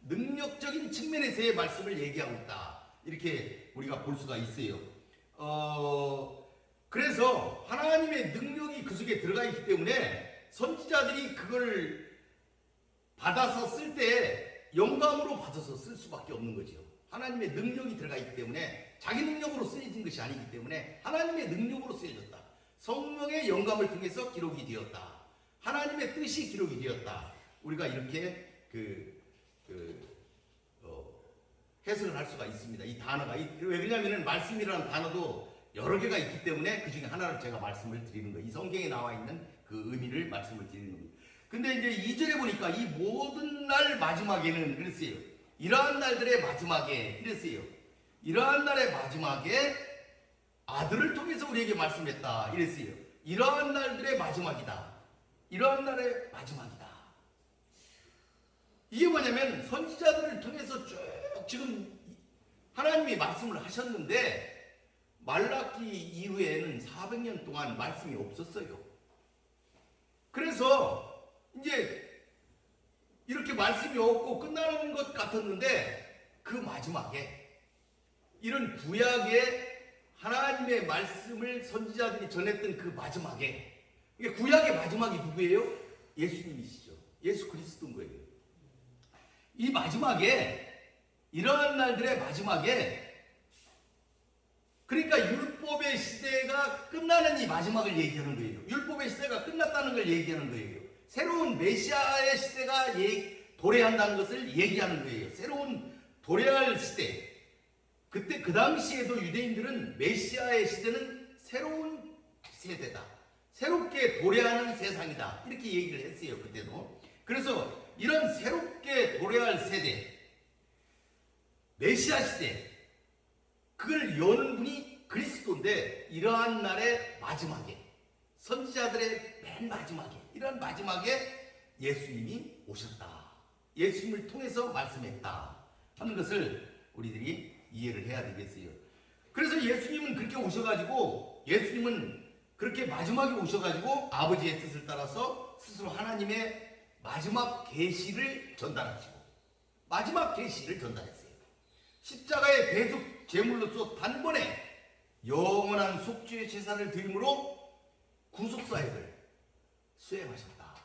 능력적인 측면에서의 말씀을 얘기하고 있다. 이렇게 우리가 볼 수가 있어요. 그래서 하나님의 능력이 그 속에 들어가 있기 때문에 선지자들이 그걸 받아서 쓸 때 영감으로 받아서 쓸 수밖에 없는 거죠. 하나님의 능력이 들어가 있기 때문에 자기 능력으로 쓰여진 것이 아니기 때문에 하나님의 능력으로 쓰여졌다. 성령의 영감을 통해서 기록이 되었다. 하나님의 뜻이 기록이 되었다. 우리가 이렇게 해석을 할 수가 있습니다. 이 단어가 왜냐하면 말씀이라는 단어도 여러 개가 있기 때문에 그 중에 하나를 제가 말씀을 드리는 거예요. 이 성경에 나와 있는 그 의미를 말씀을 드리는 겁니다. 근데 이제 2절에 보니까 이 모든 날 마지막에는 그랬어요. 이러한 날들의 마지막에 이랬어요. 이러한 날의 마지막에 아들을 통해서 우리에게 말씀했다. 이랬어요. 이러한 날들의 마지막이다. 이러한 날의 마지막이다. 이게 뭐냐면 선지자들을 통해서 쭉 지금 하나님이 말씀을 하셨는데 말라기 이후에는 400년 동안 말씀이 없었어요. 그래서 이제 이렇게 말씀이 없고 끝나는 것 같았는데 그 마지막에 이런 구약의 하나님의 말씀을 선지자들이 전했던 그 마지막에 구약의 마지막이 누구예요? 예수님이시죠. 예수 그리스도인 거예요. 이 마지막에 이러한 날들의 마지막에 그러니까 율법의 시대가 끝나는 이 마지막을 얘기하는 거예요. 율법의 시대가 끝났다는 걸 얘기하는 거예요. 새로운 메시아의 시대가 도래한다는 것을 얘기하는 거예요. 새로운 도래할 시대. 그때 그 당시에도 유대인들은 메시아의 시대는 새로운 세대다. 새롭게 도래하는 세상이다. 이렇게 얘기를 했어요. 그때도. 그래서 이런 새롭게 도래할 세대, 메시아 시대, 그걸 여는 분이 그리스도인데 이러한 날의 마지막에 선지자들의 맨 마지막에 이런 마지막에 예수님이 오셨다. 예수님을 통해서 말씀했다 하는 것을 우리들이 이해를 해야 되겠어요. 그래서 예수님은 그렇게 오셔가지고 예수님은 그렇게 마지막에 오셔가지고 아버지의 뜻을 따라서 스스로 하나님의 마지막 계시를 전달하시고 마지막 계시를 전달했어요. 십자가의 대속 제물로서 단번에 영원한 속죄의 제사를 드림으로 구속사역을 수행하셨다.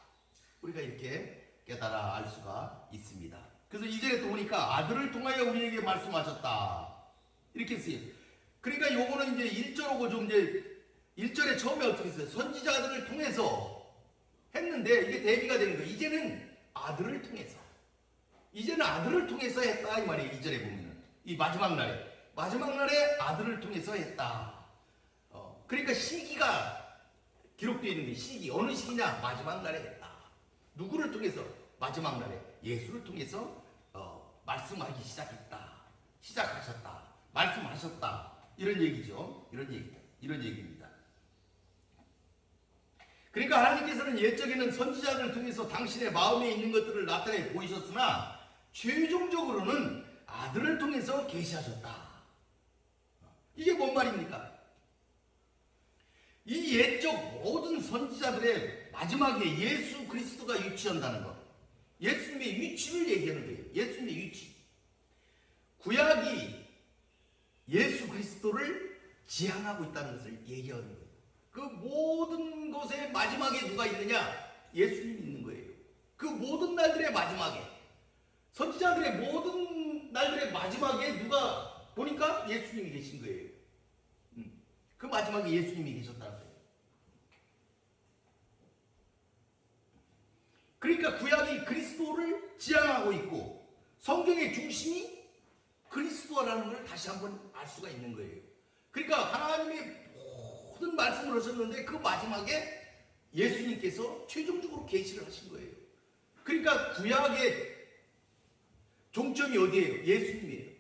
우리가 이렇게 깨달아 알 수가 있습니다. 그래서 이전에 또 보니까 아들을 통하여 우리에게 말씀하셨다. 이렇게 했어요. 그러니까 요거는 이제 1절하고 좀 이제 1절에 처음에 어떻게 했어요? 선지자들을 통해서 했는데 이게 대비가 되는 거예요. 이제는 아들을 통해서. 이제는 아들을 통해서 했다. 이 말이에요. 2절에 보면은. 이 마지막 날에 아들을 통해서 했다. 그러니까 시기가 기록되어 있는 게 시기. 어느 시기냐? 마지막 날에 했다. 누구를 통해서? 마지막 날에 예수를 통해서 말씀하기 시작하셨다. 말씀하셨다. 이런 얘기죠. 이런 얘기입니다. 그러니까 하나님께서는 옛적에는 선지자들을 통해서 당신의 마음에 있는 것들을 나타내 보이셨으나 최종적으로는 아들을 통해서 계시하셨다. 이게 뭔 말입니까? 이 옛적 모든 선지자들의 마지막에 예수 그리스도가 위치한다는 것. 예수님의 위치를 얘기하는 거예요. 예수님의 위치. 구약이 예수 그리스도를 지향하고 있다는 것을 얘기하는 거예요. 그 모든 것의 마지막에 누가 있느냐? 예수님이 있는 거예요. 그 모든 날들의 마지막에 선지자들의 모든 날들의 마지막에 누가 보니까 예수님이 계신 거예요. 그 마지막에 예수님이 계셨다는 거예요. 그러니까 구약이 그리스도를 지향하고 있고 성경의 중심이 그리스도라는 걸 다시 한번 알 수가 있는 거예요. 그러니까 하나님의 모든 말씀을 하셨는데 그 마지막에 예수님께서 최종적으로 계시를 하신 거예요. 그러니까 구약의 종점이 어디예요? 예수님이에요.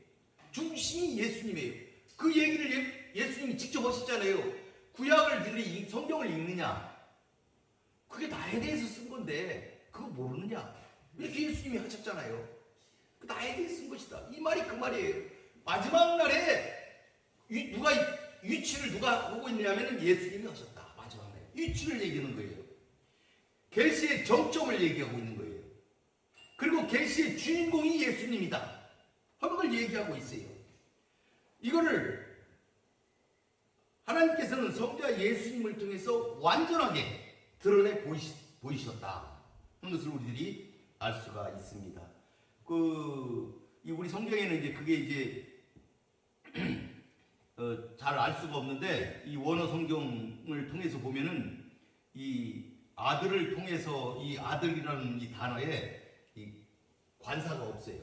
중심이 예수님이에요. 그 얘기를 예수님이 직접 하셨잖아요. 구약을 들이 성경을 읽느냐? 그게 나에 대해서 쓴 건데 그거 모르느냐? 이렇게 예수님이 하셨잖아요. 그 나에 대해 쓴 것이다. 이 말이 그 말이에요. 마지막 날에 위치를 누가 하고 있냐면은 예수님이 하셨다. 마지막 날에 위치를 얘기하는 거예요. 계시의 정점을 얘기하고 있는 거예요. 그리고 계시의 주인공이 예수님이다 하는 걸 얘기하고 있어요. 이거를 하나님께서는 성자 예수님을 통해서 완전하게 드러내 보이셨다 하는 것을 우리들이 알 수가 있습니다. 우리 성경에는 이제 그게 이제 잘 알 수가 없는데, 이 원어 성경을 통해서 보면은 이 아들을 통해서 이 아들이라는 이 단어에 이 관사가 없어요.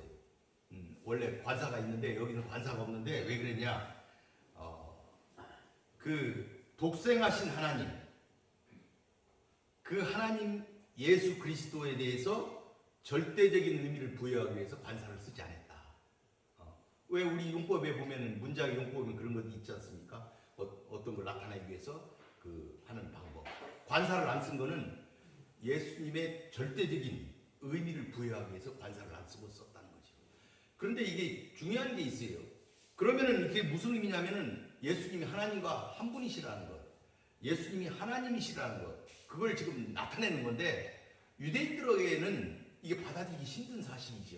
원래 관사가 있는데 여기는 관사가 없는데 왜 그랬냐? 그 독생하신 하나님, 그 하나님 예수 그리스도에 대해서 절대적인 의미를 부여하기 위해서 관사를 쓰지 않았다. 왜 우리 용법에 보면은 문장의 용법은 그런 것이 있지 않습니까? 어떤 걸 나타내기 위해서 그 하는 방법. 관사를 안 쓴 거는 예수님의 절대적인 의미를 부여하기 위해서 관사를 안 쓰고 썼다는 거죠. 그런데 이게 중요한 게 있어요. 그러면은 이게 무슨 의미냐면은 예수님이 하나님과 한 분이시라는 것, 예수님이 하나님이시라는 것, 그걸 지금 나타내는 건데, 유대인들에게는 이게 받아들이기 힘든 사실이죠.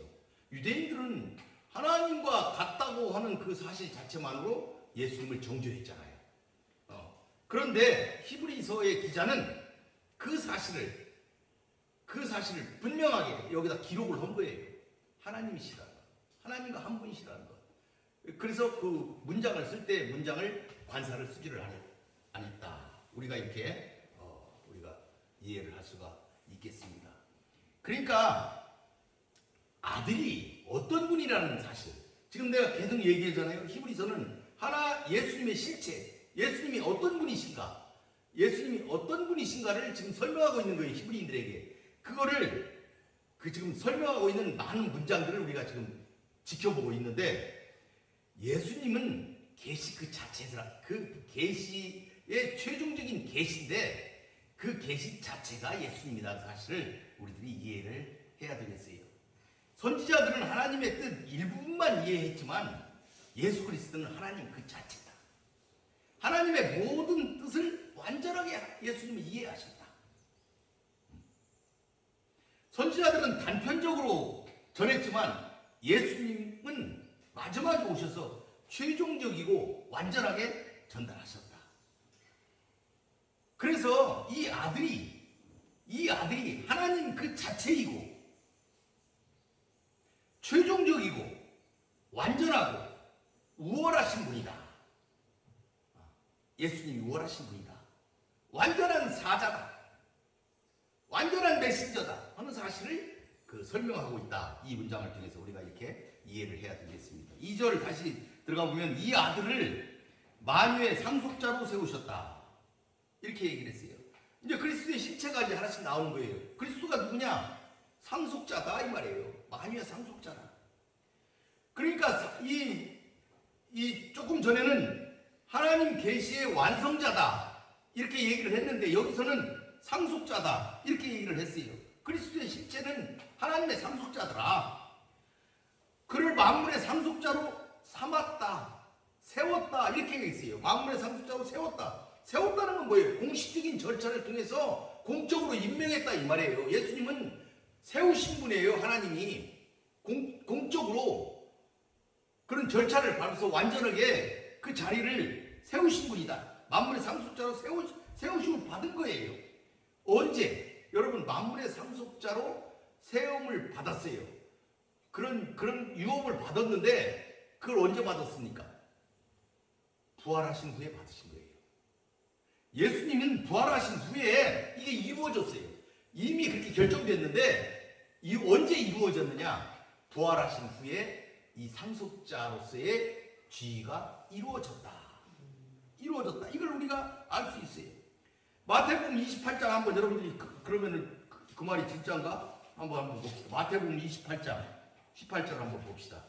유대인들은 하나님과 같다고 하는 그 사실 자체만으로 예수님을 정죄했잖아요. 그런데 히브리서의 기자는 그 사실을 분명하게 여기다 기록을 한 거예요. 하나님이시라는 것, 하나님과 한 분이시라는 것. 그래서 그 문장을 쓸 때 문장을 관사를 쓰지를 안 했다. 우리가 이렇게 우리가 이해를 할 수가 있겠습니다. 그러니까 아들이 어떤 분이라는 사실, 지금 내가 계속 얘기하잖아요. 히브리서는 예수님의 실체, 예수님이 어떤 분이신가, 예수님이 어떤 분이신가를 지금 설명하고 있는 거예요. 히브리인들에게. 그거를 지금 설명하고 있는 많은 문장들을 우리가 지금 지켜보고 있는데, 예수님은 계시 그 자체라, 그 계시의 최종적인 계시인데 그 계시 자체가 예수님이라는 사실을 우리들이 이해를 해야 되겠어요. 선지자들은 하나님의 뜻 일부분만 이해했지만 예수 그리스도는 하나님 그 자체다. 하나님의 모든 뜻을 완전하게 예수님이 이해하셨다. 선지자들은 단편적으로 전했지만 예수님은 마지막에 오셔서 최종적이고 완전하게 전달하셨다. 그래서 이 아들이 하나님 그 자체이고 최종적이고 완전하고 우월하신 분이다. 예수님이 우월하신 분이다. 완전한 사자다. 완전한 메신저다 하는 사실을 설명하고 있다. 이 문장을 통해서 우리가 이렇게 이해를 해야 되겠습니다. 2절 다시 들어가 보면 이 아들을 만유의 상속자로 세우셨다. 이렇게 얘기를 했어요. 이제 그리스도의 실체가 이제 하나씩 나오는 거예요. 그리스도가 누구냐? 상속자다 이 말이에요. 만유의 상속자다. 그러니까 이 조금 전에는 하나님 계시의 완성자다 이렇게 얘기를 했는데 여기서는 상속자다 이렇게 얘기를 했어요. 그리스도의 실체는 하나님의 상속자더라. 그를 만물의 상속자로 삼았다, 세웠다 이렇게 얘기했어요. 만물의 상속자로 세웠다. 세웠다는 건 뭐예요? 공식적인 절차를 통해서 공적으로 임명했다 이 말이에요. 예수님은 세우신 분이에요. 하나님이 공적으로 그런 절차를 밟아서 완전하게 그 자리를 세우신 분이다. 만물의 상속자로 세우심을 받은 거예요. 언제? 여러분 만물의 상속자로 세움을 받았어요. 그런 유업을 받았는데 그걸 언제 받았습니까? 부활하신 후에 받으신 거예요. 예수님은 부활하신 후에 이게 이루어졌어요. 이미 그렇게 결정됐는데 언제 이루어졌느냐? 부활하신 후에 이 상속자로서의 지위가 이루어졌다. 이걸 우리가 알 수 있어요. 마태복음 28장 한번 여러분들이 그러면은 그 말이 진짜인가? 한번 봅시다. 마태복음 28장 18절 한번 봅시다.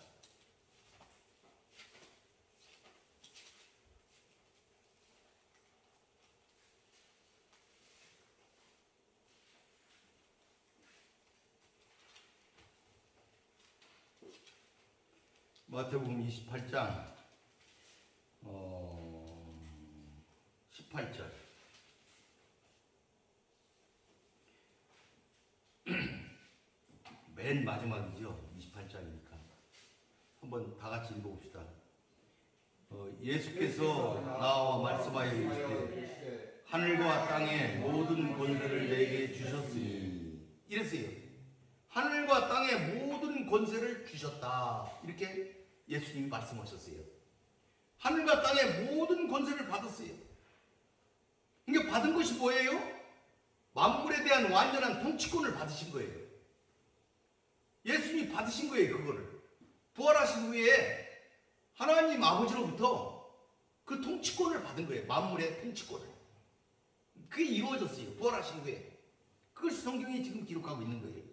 마태복음 28장 18절. 맨 마지막이죠. 28장이니까. 한번 다 같이 읽어봅시다. 예수께서 나와 말씀하여 이르시되 하늘과 땅의 모든 권세를 내게 주셨으니, 이랬어요. 하늘과 땅의 모든 권세를 주셨다. 이렇게 예수님이 말씀하셨어요. 하늘과 땅의 모든 권세를 받았어요. 그러니까 받은 것이 뭐예요? 만물에 대한 완전한 통치권을 받으신 거예요. 예수님이 받으신 거예요. 그거를 부활하신 후에 하나님 아버지로부터 그 통치권을 받은 거예요. 만물의 통치권을. 그게 이루어졌어요. 부활하신 후에. 그것이 성경이 지금 기록하고 있는 거예요.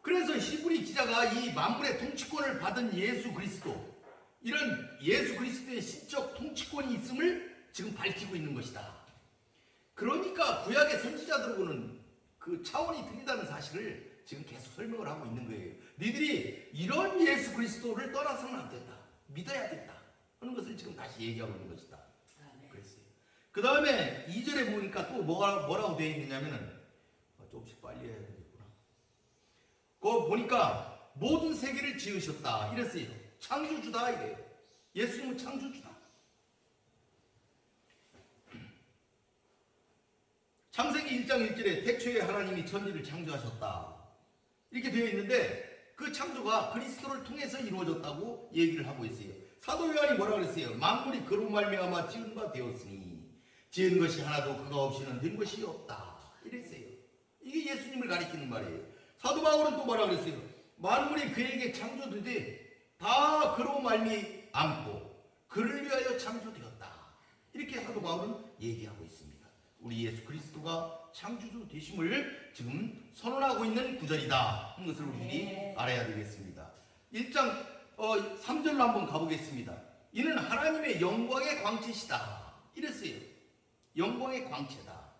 그래서 히브리 기자가 이 만물의 통치권을 받은 예수 그리스도, 이런 예수 그리스도의 신적 통치권이 있음을 지금 밝히고 있는 것이다. 그러니까 구약의 선지자들하고는 그 차원이 틀리다는 사실을 지금 계속 설명을 하고 있는 거예요. 너희들이 이런 예수 그리스도를 떠나서는 안 된다. 믿어야 된다. 하는 것을 지금 다시 얘기하고 있는 것이다. 그랬어요. 그 다음에 2절에 보니까 또 뭐라고 되어 있느냐면은, 조금씩 빨리 해야 되겠구나. 그거 보니까 모든 세계를 지으셨다. 이랬어요. 창조주다. 이래요. 예수님은 창조주다. 창세기 1장 1절에 태초에 하나님이 천지를 창조하셨다. 이렇게 되어 있는데 그 창조가 그리스도를 통해서 이루어졌다고 얘기를 하고 있어요. 사도 요한이 뭐라 그랬어요? 만물이 그로 말미암아 지은 바 되었으니 지은 것이 하나도 그가 없이는 된 것이 없다. 이랬어요. 이게 예수님을 가리키는 말이에요. 사도 바울은 또 뭐라 그랬어요? 만물이 그에게 창조되되 다 그로 말미암고 그를 위하여 창조되었다. 이렇게 사도 바울은 얘기하고 있습니다. 우리 예수 그리스도가 창조주 되심을 지금 선언하고 있는 구절이다 하는 것을 우리들이 알아야 되겠습니다. 1장 3절로 한번 가보겠습니다. 이는 하나님의 영광의 광채시다. 이랬어요. 영광의 광채다.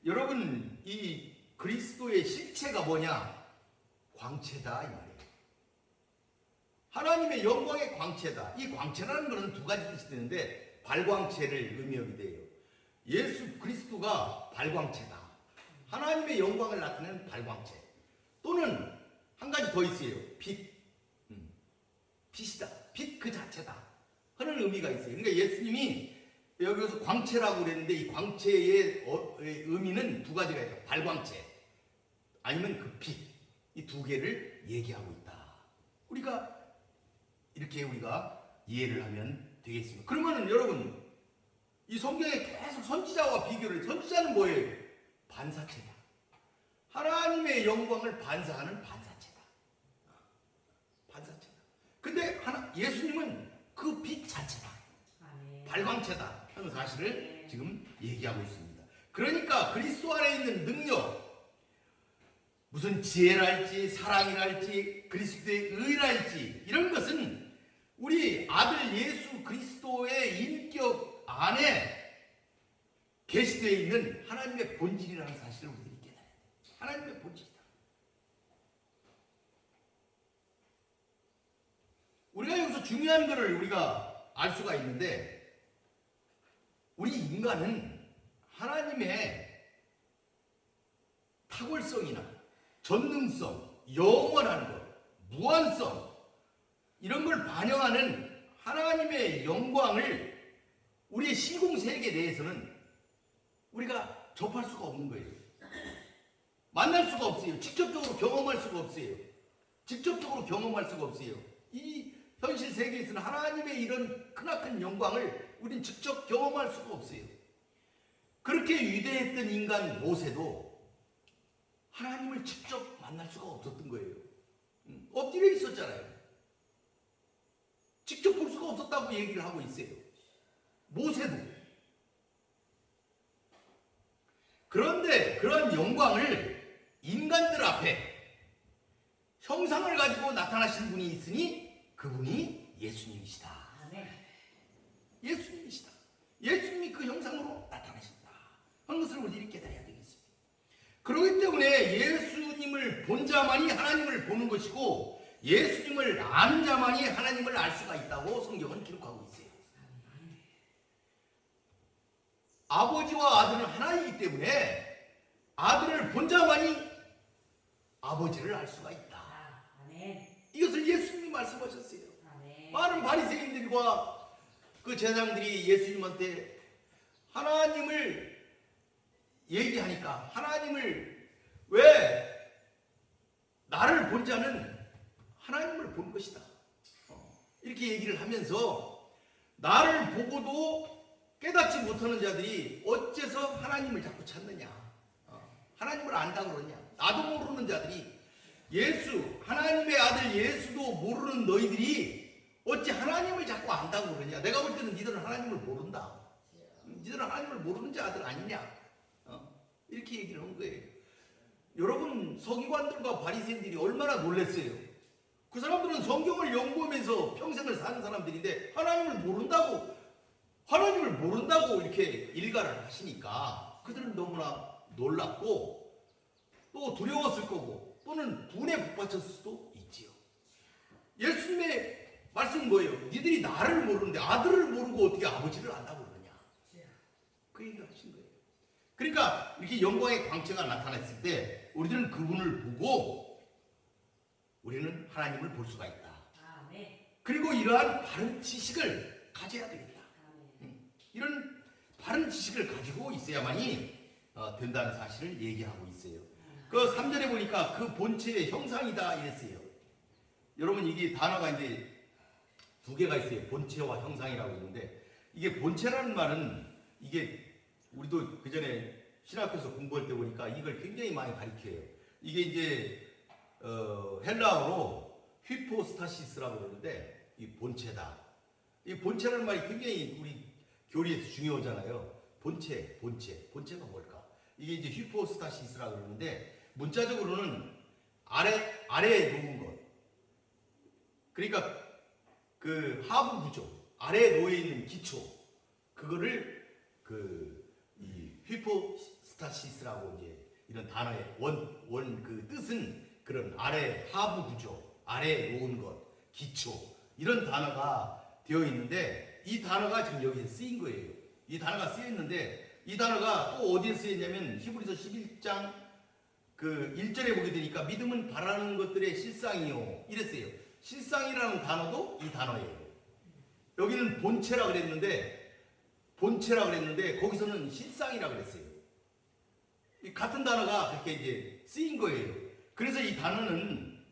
여러분, 이 그리스도의 실체가 뭐냐? 광채다 이 말이에요. 하나님의 영광의 광채다. 이 광채라는 것은 두 가지 뜻이 되는데 발광체를 의미하게 돼요. 예수 그리스도가 발광체다. 하나님의 영광을 나타내는 발광체. 또는 한 가지 더 있어요. 빛. 빛이다. 빛 그 자체다. 하는 의미가 있어요. 그러니까 예수님이 여기서 광채라고 그랬는데 이 광채의 의미는 두 가지가 있다. 발광체 아니면 그 빛. 이 두 개를 얘기하고 있다. 이렇게 우리가 이해를 하면 되겠습니다. 그러면 여러분, 이 성경에 계속 선지자와 비교를, 선지자는 뭐예요? 반사체다. 하나님의 영광을 반사하는 반사체다. 반사체다. 근데 예수님은 그 빛 자체다. 발광체다 하는 사실을 지금 얘기하고 있습니다. 그러니까 그리스도 안에 있는 능력, 무슨 지혜랄지 사랑이랄지 그리스도의 의랄지 이런 것은 우리 아들 예수 그리스도의 인격 안에 계시되어 있는 하나님의 본질이라는 사실을 우리들이 깨달아야 돼요. 하나님의 본질이다. 우리가 여기서 중요한 것을 우리가 알 수가 있는데, 우리 인간은 하나님의 탁월성이나 전능성, 영원한 것, 무한성 이런 걸 반영하는 하나님의 영광을 우리의 시공세계 내에서는 우리가 접할 수가 없는 거예요. 만날 수가 없어요. 직접적으로 경험할 수가 없어요. 직접적으로 경험할 수가 없어요. 이 현실 세계에서는 하나님의 이런 크나큰 영광을 우린 직접 경험할 수가 없어요. 그렇게 위대했던 인간 모세도 하나님을 직접 만날 수가 없었던 거예요. 엎드려 있었잖아요. 직접 볼 수가 없었다고 얘기를 하고 있어요. 모세도. 그런데 그런 영광을 인간들 앞에 형상을 가지고 나타나신 분이 있으니 그분이 예수님이시다. 예수님이시다. 예수님이 그 형상으로 나타나신다 하는 것을 우리들이 깨달아야 되겠습니다. 그렇기 때문에 예수님을 예수님을 본 자만이 하나님을 보는 것이고 예수님을 아는 자만이 하나님을 알 수가 있다고 성경은 기록하고 있어요. 아버지와 아들은 하나이기 때문에 아들을 본 자만이 아버지를 알 수가 있다. 이것을 예수님이 말씀하셨어요. 많은 바리새인들과 그 제사장들이 예수님한테 하나님을 얘기하니까 하나님을 왜 나를 본 자는 하나님을 본 것이다. 이렇게 얘기를 하면서 나를 보고도 깨닫지 못하는 자들이 어째서 하나님을 자꾸 찾느냐. 하나님을 안다고 그러냐. 나도 모르는 자들이 예수 하나님의 아들 예수도 모르는 너희들이 어찌 하나님을 자꾸 안다고 그러냐. 내가 볼 때는 니들은 하나님을 모른다. 니들은 하나님을 모르는 자들 아니냐. 이렇게 얘기를 한 거예요. 여러분 서기관들과 바리새인들이 얼마나 놀랐어요. 그 사람들은 성경을 연구하면서 평생을 사는 사람들인데 하나님을 모른다고 이렇게 일갈을 하시니까 그들은 너무나 놀랍고 또 두려웠을 거고 또는 분에 북받쳤을 수도 있지요. 예수님의 말씀은 뭐예요? 니들이 나를 모르는데 아들을 모르고 어떻게 아버지를 안다고 그러냐. 그 얘기를 하신 거예요. 그러니까 이렇게 영광의 광채가 나타났을 때 우리들은 그분을 보고 우리는 하나님을 볼 수가 있다. 그리고 이러한 바른 지식을 가져야 되겠다. 이런 바른 지식을 가지고 있어야만이 된다는 사실을 얘기하고 있어요. 그 3절에 보니까 그 본체의 형상이다 이랬어요. 여러분 이게 단어가 이제 두 개가 있어요. 본체와 형상이라고 있는데 이게 본체라는 말은 이게 우리도 그 전에 신학교에서 공부할 때 보니까 이걸 굉장히 많이 가리켜요. 이게 이제 헬라어로 휘포스타시스라고 그러는데 이 본체다. 이 본체라는 말이 굉장히 우리 교리에서 중요하잖아요. 본체가 뭘까? 이게 이제 휘포스타시스라고 그러는데 문자적으로는 아래에 놓은 것. 그러니까 그 하부 구조, 아래에 놓여 있는 기초, 그거를 이 휘포스타시스라고 이제 이런 단어의 그 뜻은 그런 아래 하부 구조, 아래에 놓은 것, 기초 이런 단어가 되어 있는데 이 단어가 지금 여기에 쓰인 거예요. 이 단어가 쓰여 있는데 이 단어가 또 어디에 쓰였냐면 히브리서 11장 그 1절에 보게 되니까 믿음은 바라는 것들의 실상이요 이랬어요. 실상이라는 단어도 이 단어예요. 여기는 본체라 그랬는데 거기서는 실상이라 그랬어요. 이 같은 단어가 그렇게 이제 쓰인 거예요. 그래서 이 단어는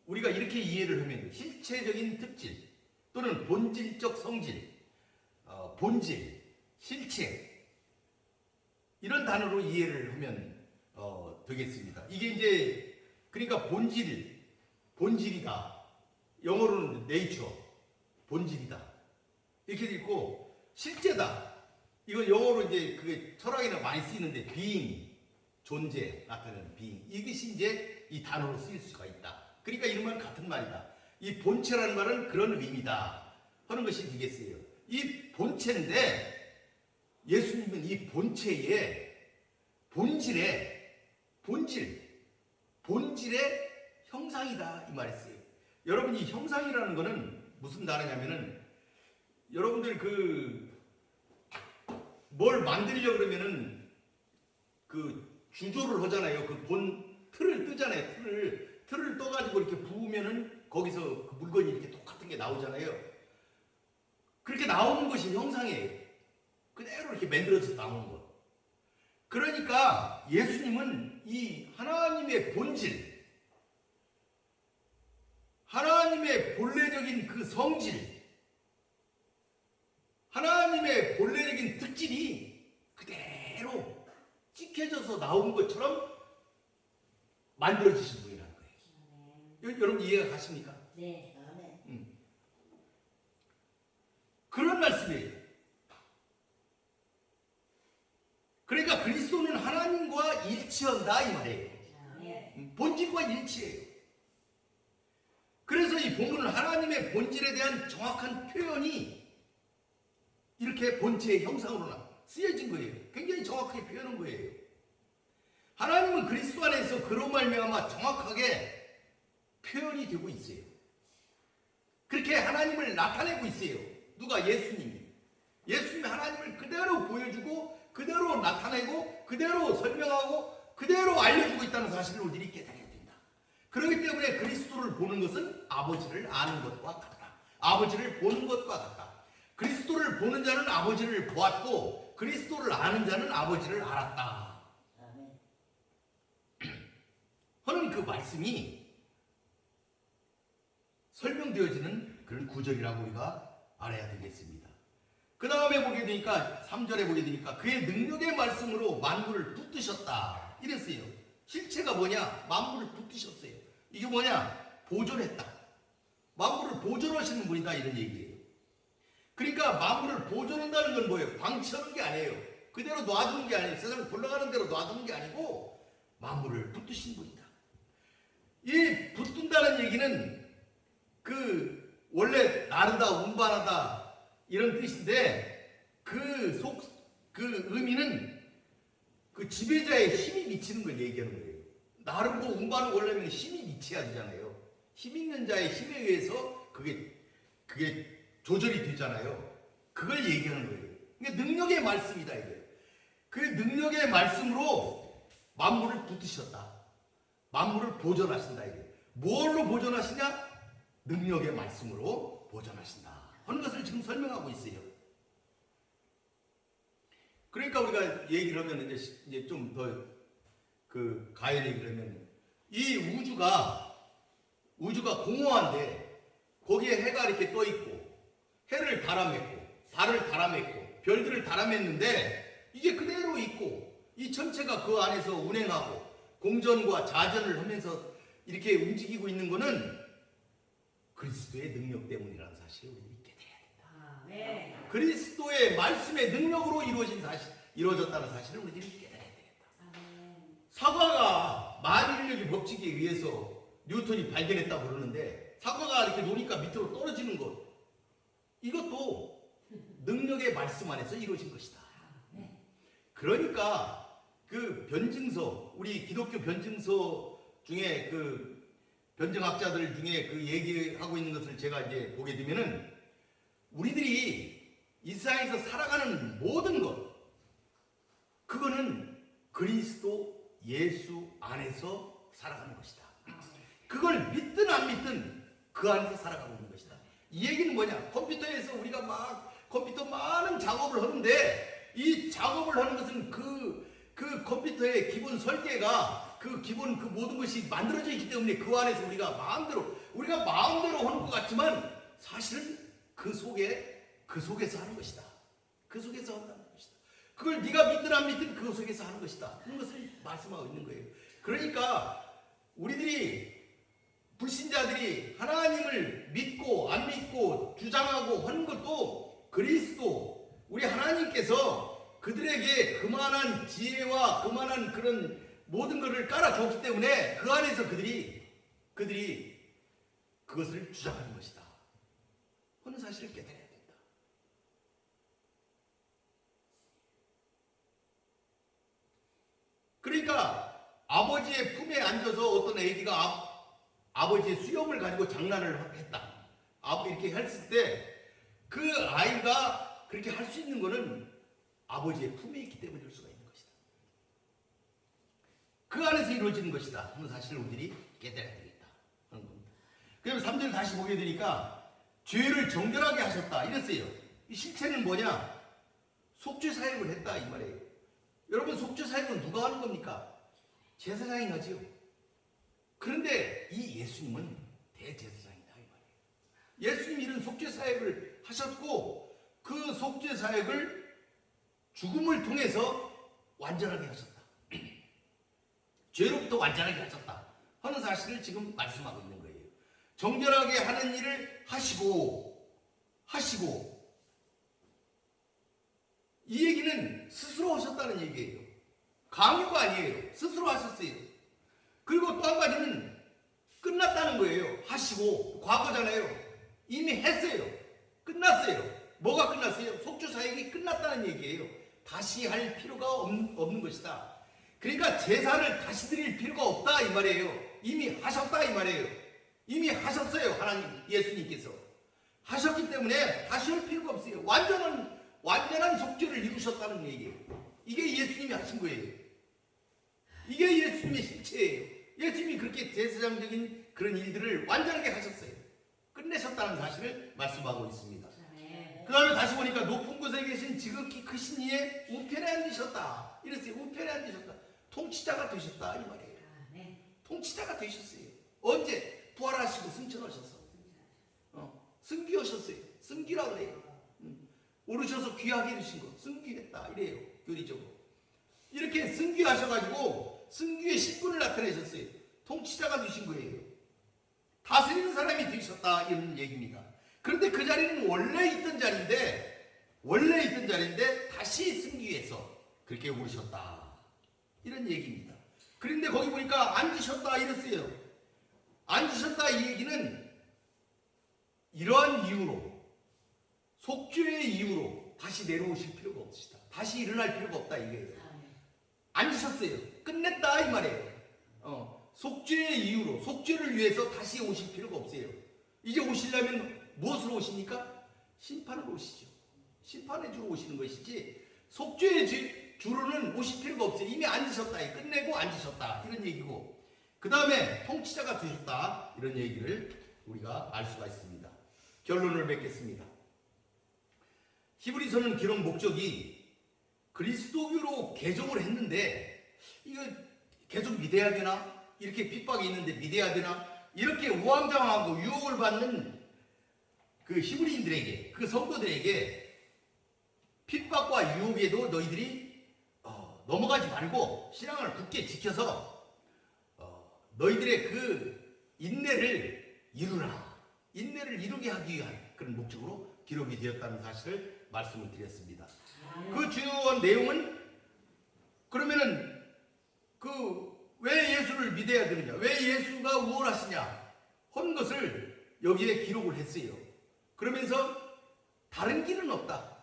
우리가 이렇게 이해를 하면 돼요. 실체적인 특질 또는 본질적 성질, 본질, 실체 이런 단어로 이해를 하면 되겠습니다. 이게 이제 그러니까 본질이다. 영어로는 nature, 본질이다. 이렇게 돼 있고 실제다. 이건 영어로 이제 그게 철학에는 많이 쓰이는데 being, 존재 나타내는 being. 이것이 이제 이 단어로 쓰일 수가 있다. 그러니까 이런 말 같은 말이다. 이 본체라는 말은 그런 의미다 하는 것이 되겠어요. 이 본체인데 예수님은 이 본체의 본질의 형상이다 이 말했어요. 여러분 이 형상이라는 거는 무슨 단어냐면은 여러분들 뭘 만들려고 그러면은 주조를 하잖아요. 틀을 뜨잖아요. 틀을 떠가지고 이렇게 부으면은 거기서 그 물건이 이렇게 똑같은 게 나오잖아요. 그렇게 나오는 것이 형상이에요. 그대로 이렇게 만들어져서 나오는 것. 그러니까 예수님은 이 하나님의 본질, 하나님의 본래적인 그 성질, 하나님의 본래적인 특질이 그대로 찍혀져서 나온 것처럼 만들어지신 분이라는 거예요. 여러분 이해가 가십니까? 네. 그런 말씀이에요. 그러니까 그리스도는 하나님과 일치한다 이 말이에요. 본질과 일치해요. 그래서 이 본문은 하나님의 본질에 대한 정확한 표현이 이렇게 본체의 형상으로 쓰여진 거예요. 굉장히 정확하게 표현한 거예요. 하나님은 그리스도 안에서 그로 말미암아 정확하게 표현이 되고 있어요. 그렇게 하나님을 나타내고 있어요. 누가? 예수님이. 예수님이 하나님을 그대로 보여주고 그대로 나타내고 그대로 설명하고 그대로 알려주고 있다는 사실을 우리들이 깨달아야 된다. 그렇기 때문에 그리스도를 보는 것은 아버지를 아는 것과 같다. 아버지를 보는 것과 같다. 그리스도를 보는 자는 아버지를 보았고 그리스도를 아는 자는 아버지를 알았다 하는 그 말씀이 설명되어지는 그런 구절이라고 우리가 알아야 되겠습니다. 그 다음에 보게 되니까 3절에 보게 되니까 그의 능력의 말씀으로 만물을 붙드셨다 이랬어요. 실체가 뭐냐? 만물을 붙드셨어요. 이게 뭐냐? 보존했다. 만물을 보존하시는 분이다 이런 얘기예요. 그러니까 만물을 보존한다는 건 뭐예요? 방치하는 게 아니에요. 그대로 놔두는 게 아니에요. 세상 굴러가는 대로 놔두는 게 아니고 만물을 붙드신 분이다. 이 붙든다는 얘기는 그 원래 나르다 운반하다 이런 뜻인데 그 의미는 그 지배자의 힘이 미치는 걸 얘기하는 거예요. 나르고 운반은 원래는 힘이 미쳐야 되잖아요. 힘 있는 자의 힘에 의해서 그게 조절이 되잖아요. 그걸 얘기하는 거예요. 그러니까 능력의 말씀이다 이거예요. 그 능력의 말씀으로 만물을 붙드셨다. 만물을 보존하신다 이거예요. 뭘로 보존하시냐? 능력의 말씀으로 보존하신다 하는 것을 지금 설명하고 있어요. 그러니까 우리가 얘기를 하면 이제 좀 더 그 가열 얘기를 하면 이 우주가 공허한데 거기에 해가 이렇게 떠 있고 해를 달아맺고 달을 달아맺고 별들을 달아맺는데 이게 그대로 있고 이 전체가 그 안에서 운행하고 공전과 자전을 하면서 이렇게 움직이고 있는 거는 그리스도의 능력 때문이라는 사실을 우리가 믿게 돼야 된다. 그리스도의 말씀의 능력으로 이루어졌다는 사실을 우리가 믿게 돼야 되겠다. 사과가 만인력의 법칙에 의해서 뉴턴이 발견했다고 그러는데 사과가 이렇게 놓으니까 밑으로 떨어지는 것 이것도 능력의 말씀 안에서 이루어진 것이다. 그러니까 그 변증서 우리 기독교 변증서 중에 그 변증학자들 중에 그 얘기하고 있는 것을 제가 이제 보게 되면은 우리들이 이 세상에서 살아가는 모든 것 그거는 그리스도 예수 안에서 살아가는 것이다. 그걸 믿든 안 믿든 그 안에서 살아가고 있는 것이다. 이 얘기는 뭐냐? 컴퓨터에서 우리가 막 컴퓨터 많은 작업을 하는데 이 작업을 하는 것은 그 컴퓨터의 기본 설계가 그 기본 그 모든 것이 만들어져 있기 때문에 그 안에서 우리가 마음대로 하는 것 같지만 사실은 그 속에서 하는 것이다. 그 속에서 한다는 것이다. 그걸 네가 믿든 안 믿든 그 속에서 하는 것이다. 그런 것을 말씀하고 있는 거예요. 그러니까 우리들이 불신자들이 하나님을 믿고 안 믿고 주장하고 하는 것도 그리스도 우리 하나님께서 그들에게 그만한 지혜와 그만한 그런 모든 것을 깔아줬기 때문에 그 안에서 그들이 그것을 주장하는 것이다 하는 사실을 깨달아야 된다. 그러니까 아버지의 품에 앉아서 어떤 애기가 아버지의 수염을 가지고 장난을 했다. 이렇게 했을 때 그 아이가 그렇게 할 수 있는 것은 아버지의 품에 있기 때문일 수가 있는 것이다. 그 안에서 이루어지는 것이다 하는 사실을 우리들이 깨달아야 되겠다 하는 겁니다. 그럼 3절 다시 보게 되니까 죄를 정결하게 하셨다 이랬어요. 이 실체는 뭐냐? 속죄 사역을 했다 이 말이에요. 여러분 속죄 사역은 누가 하는 겁니까? 제사장이 하지요. 그런데 이 예수님은 대제사장이다 이 말이에요. 예수님이 이런 속죄 사역을 하셨고 그 속죄 사역을 죽음을 통해서 완전하게 하셨다. 죄로부터 완전하게 하셨다 하는 사실을 지금 말씀하고 있는 거예요. 정결하게 하는 일을 하시고 이 얘기는 스스로 하셨다는 얘기예요. 강요가 아니에요. 스스로 하셨어요. 그리고 또 한 가지는 끝났다는 거예요. 하시고 과거잖아요. 이미 했어요. 끝났어요. 뭐가 끝났어요? 속죄 사역이 끝났다는 얘기예요. 다시 할 필요가 없는 것이다. 그러니까 제사를 다시 드릴 필요가 없다 이 말이에요. 이미 하셨다 이 말이에요. 이미 하셨어요. 하나님 예수님께서 하셨기 때문에 다시 할 필요가 없어요. 완전한 속죄를 이루셨다는 얘기예요. 이게 예수님이 하신 거예요. 이게 예수님의 실체예요. 예수님이 그렇게 제사장적인 그런 일들을 완전하게 하셨어요. 끝내셨다는 사실을 말씀하고 있습니다. 그 다음에 다시 보니까 높은 곳에 계신 지극히 크신 이의 우편에 앉으셨다. 이랬어요. 우편에 앉으셨다. 통치자가 되셨다 이 말이에요. 통치자가 되셨어요. 언제? 부활하시고 승천하셨어. 승귀하셨어요. 승귀라고 그래요. 오르셔서 귀하게 해주신 거 승귀했다 이래요. 교리적으로 이렇게 승귀하셔가지고 승귀의 신분을 나타내셨어요. 통치자가 되신 거예요. 다스리는 사람이 되셨다 이런 얘기입니다. 그런데 그 자리는 원래 있던 자리인데 다시 승귀해서 그렇게 오르셨다 이런 얘기입니다. 그런데 거기 보니까 앉으셨다 이랬어요. 앉으셨다 이 얘기는 이러한 이유로 속죄의 이유로 다시 내려오실 필요가 없으시다. 다시 일어날 필요가 없다 이거예요. 앉으셨어요. 끝냈다 이 말이에요. 속죄의 이유로 속죄를 위해서 다시 오실 필요가 없어요. 이제 오시려면 무엇으로 오십니까? 심판으로 오시죠. 심판의 주로 오시는 것이지 속죄의 주로는 오실 필요가 없어요. 이미 앉으셨다. 끝내고 앉으셨다 이런 얘기고 그 다음에 통치자가 되셨다 이런 얘기를 우리가 알 수가 있습니다. 결론을 맺겠습니다. 히브리서는 기록 목적이 그리스도교로 개종을 했는데 이거 계속 믿어야 되나? 이렇게 핍박이 있는데 믿어야 되나? 이렇게 우왕좌왕하고 유혹을 받는 그 히브리인들에게 그 성도들에게 핍박과 유혹에도 너희들이 넘어가지 말고 신앙을 굳게 지켜서 너희들의 그 인내를 이루라. 인내를 이루게 하기 위한 그런 목적으로 기록이 되었다는 사실을 말씀을 드렸습니다. 그 주요한 내용은 그러면은 왜 예수를 믿어야 되느냐, 왜 예수가 우월하시냐 하는 것을 여기에 기록을 했어요. 그러면서 다른 길은 없다.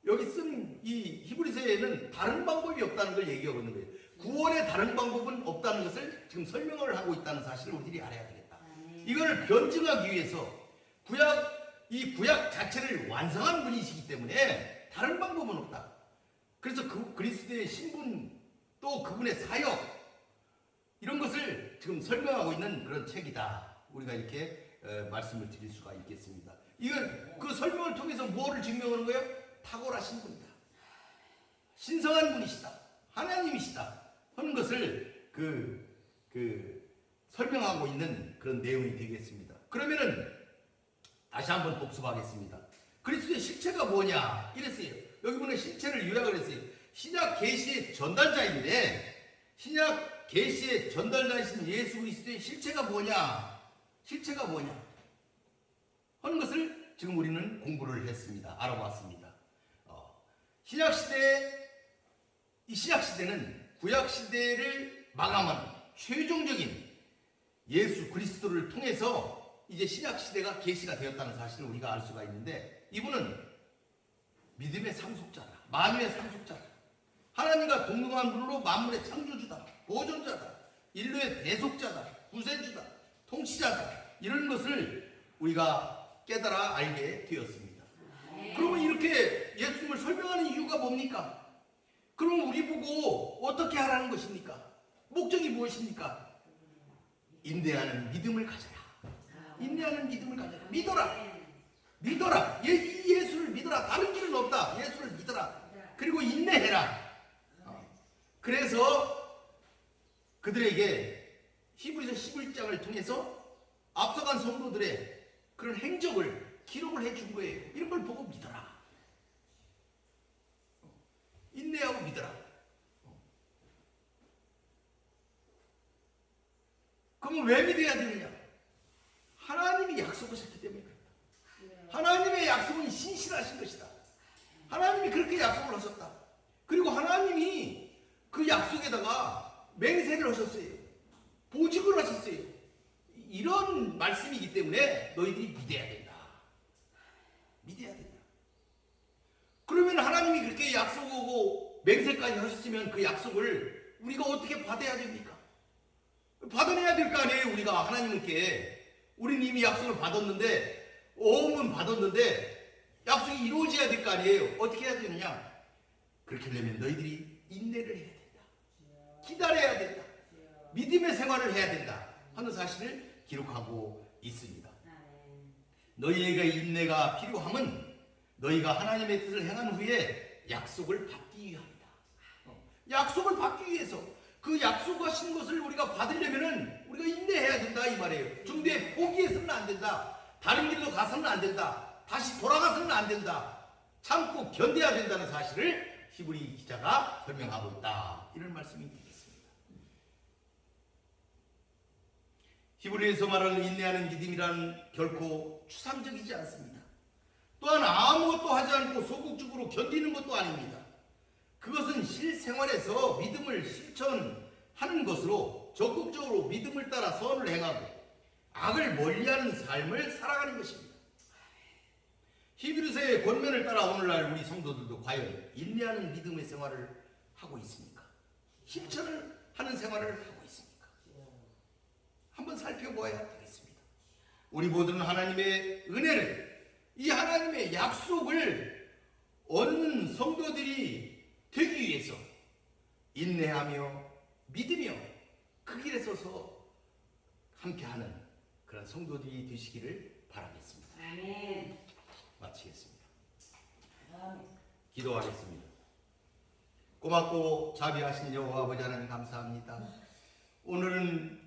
여기 쓴 이 히브리서에는 다른 방법이 없다는 걸 얘기하고 있는 거예요. 구원의 다른 방법은 없다는 것을 지금 설명을 하고 있다는 사실을 우리들이 알아야 되겠다. 이걸 변증하기 위해서 이 구약 자체를 완성한 분이시기 때문에 다른 방법은 없다. 그래서 그리스도의 신분 또 그분의 사역 이런 것을 지금 설명하고 있는 그런 책이다. 우리가 이렇게 말씀을 드릴 수가 있겠습니다. 이건 그 설명을 통해서 무엇을 증명하는 거예요? 탁월하신 분이다. 신성한 분이시다. 하나님이시다. 하는 것을 설명하고 있는 그런 내용이 되겠습니다. 그러면은 다시 한번 복습하겠습니다. 그리스도의 실체가 뭐냐? 이랬어요. 여기 보면 실체를 요약을 했어요. 신약 계시의 전달자인데 신약 계시의 전달자이신 예수 그리스도의 실체가 뭐냐? 실체가 뭐냐? 하는 것을 지금 우리는 공부를 했습니다. 알아봤습니다. 이 신약 시대는 구약 시대를 마감한 최종적인 예수 그리스도를 통해서 이제 신약 시대가 계시가 되었다는 사실을 우리가 알 수가 있는데 이분은 믿음의 상속자다. 만유의 상속자다. 하나님과 동등한 분으로 만물의 창조주다. 보존자다. 인류의 대속자다. 구세주다. 통치자다. 이런 것을 우리가 깨달아 알게 되었습니다. 그러면 이렇게 예수님을 설명하는 이유가 뭡니까? 그럼 우리 보고 어떻게 하라는 것입니까? 목적이 무엇입니까? 인내하는 믿음을 가져라. 인내하는 믿음을 가져라. 믿어라. 예수를 믿어라. 다른 길은 없다. 예수를 믿어라. 그리고 인내해라. 그래서 그들에게 히브리서 11장을 통해서 앞서간 성도들의 그런 행적을 기록을 해준 거예요. 이런 걸 보고 믿어라. 인내하고 믿어라. 그러면 왜 믿어야 되느냐? 하나님이 약속하셨기 때문에 그렇다. 하나님의 약속은 신실하신 것이다. 하나님이 그렇게 약속을 하셨다. 그리고 하나님이 그 약속에다가 맹세를 하셨어요. 보직을 하셨어요. 이런 말씀이기 때문에 너희들이 믿어야 된다. 믿어야 된다. 그러면 하나님이 그렇게 약속하고 맹세까지 하셨으면 그 약속을 우리가 어떻게 받아야 됩니까? 받아내야 될 거 아니에요. 우리가 하나님께 우리는 이미 약속을 받았는데, 오음은 받았는데 약속이 이루어져야 될 거 아니에요. 어떻게 해야 되느냐? 그렇게 되면 너희들이 인내를 해야 된다, 기다려야 된다, 믿음의 생활을 해야 된다 하는 사실을 기록하고 있습니다. 너희에게 인내가 필요함은 너희가 하나님의 뜻을 행한 후에 약속을 받기 위함이다. 약속을 받기 위해서, 그 약속하신 것을 우리가 받으려면은 우리가 인내해야 된다 이 말이에요. 중도에 포기해서는 안 된다, 다른 길로 가서는 안 된다, 다시 돌아가서는 안 된다, 참고 견뎌야 된다는 사실을 히브리 기자가 설명하고 있다, 이런 말씀이 되겠습니다. 히브리에서 말하는 인내하는 믿음이란 결코 추상적이지 않습니다. 또한 아무것도 하지 않고 소극적으로 견디는 것도 아닙니다. 그것은 실생활에서 믿음을 실천하는 것으로 적극적으로 믿음을 따라 선을 행하고 악을 멀리하는 삶을 살아가는 것입니다. 히브리서의 권면을 따라 오늘날 우리 성도들도 과연 인내하는 믿음의 생활을 하고 있습니까? 실천을 하는 생활을 하고 있습니까? 한번 살펴보아야 되겠습니다. 우리 모두는 하나님의 은혜를, 이 하나님의 약속을 얻는 성도들이 되기 위해서 인내하며 믿으며 그 길에 서서 함께하는 그런 성도들이 되시기를 바라겠습니다. 아멘. 마치겠습니다. 기도하겠습니다. 고맙고 자비하신 여호와 아버지 하나님 감사합니다. 오늘은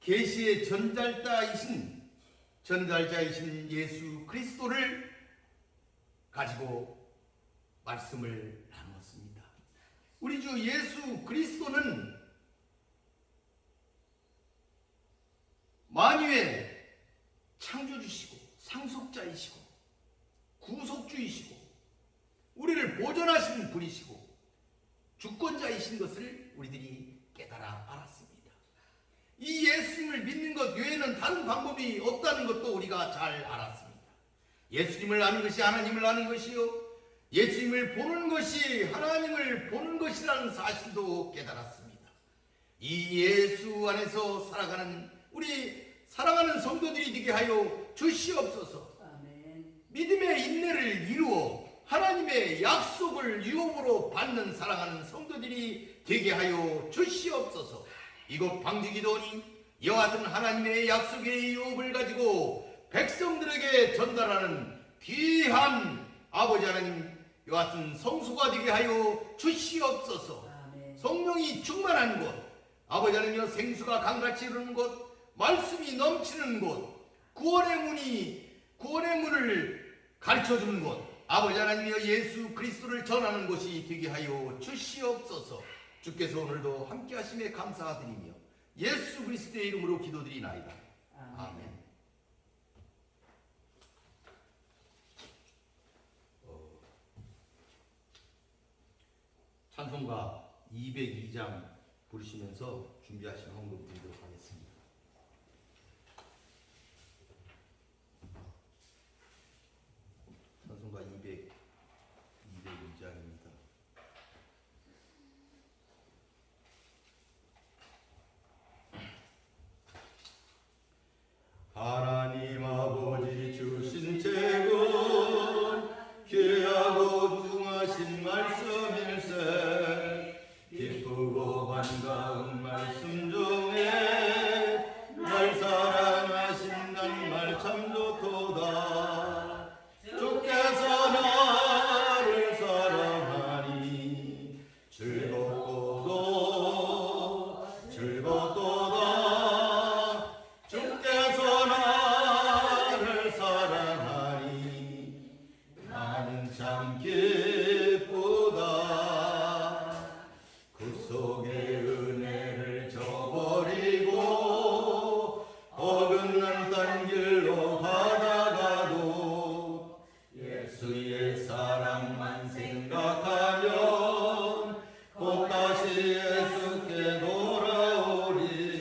계시의 전달자이신 예수 그리스도를 가지고 말씀을 나누었습니다. 우리 주 예수 그리스도는 만유의 창조주시고 상속자이시고 구속주이시고 우리를 보존하시는 분이시고 주권자이신 것을 우리들이 깨달아 알았습니다. 이 예수님을 믿는 것 외에는 다른 방법이 없다는 것도 우리가 잘 알았습니다. 예수님을 아는 것이 하나님을 아는 것이요, 예수님을 보는 것이 하나님을 보는 것이라는 사실도 깨달았습니다. 이 예수 안에서 살아가는 우리 사랑하는 성도들이 되게 하여 주시옵소서. 아멘. 믿음의 인내를 이루어 하나님의 약속을 유업으로 받는 사랑하는 성도들이 되게 하여 주시옵소서. 이곳 방주기도니 이와 같은 하나님의 약속의 유업을 가지고 백성들에게 전달하는 귀한 아버지 하나님, 이와 같은 성소가 되게 하여 주시옵소서. 아멘. 성령이 충만한 곳, 아버지 하나님여, 생수가 강같이 흐르는 곳, 말씀이 넘치는 곳, 구원의 문을 가르쳐주는 곳, 아버지 하나님이여 예수 그리스도를 전하는 곳이 되게 하여 주시옵소서. 주께서 오늘도 함께 하심에 감사드리며 예수 그리스도의 이름으로 기도드리나이다. 아멘. 찬송가 202장 부르시면서 준비하신 헌금 드리도록 하겠습니다. 찬송가 202장입니다. 하나님 아버지 주신 책은 귀하고 중하신 말씀일세. 기쁘고 반가운 말씀 중에 날 사랑하신단 말 참 좋도다. 주께서 나를 사랑하니 즐겁도다. 주께서 나를 사랑하니 나는 참 기쁘다. 그 속에 은혜를 저버리고 어긋난 딴 길로 가다가도 예수의 사랑만 생각하면 곧 다시 예수께 돌아오리.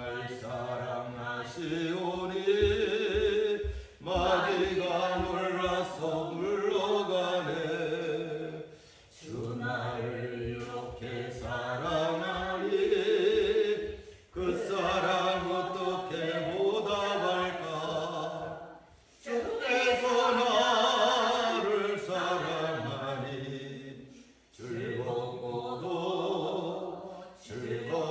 날 사랑하시오니 마귀가 놀라서 물러가네. 주 나를 이렇게 사랑하니 그 사랑 어떻게 보답할까. 주께서 나를 사랑하니 즐겁고도 주께서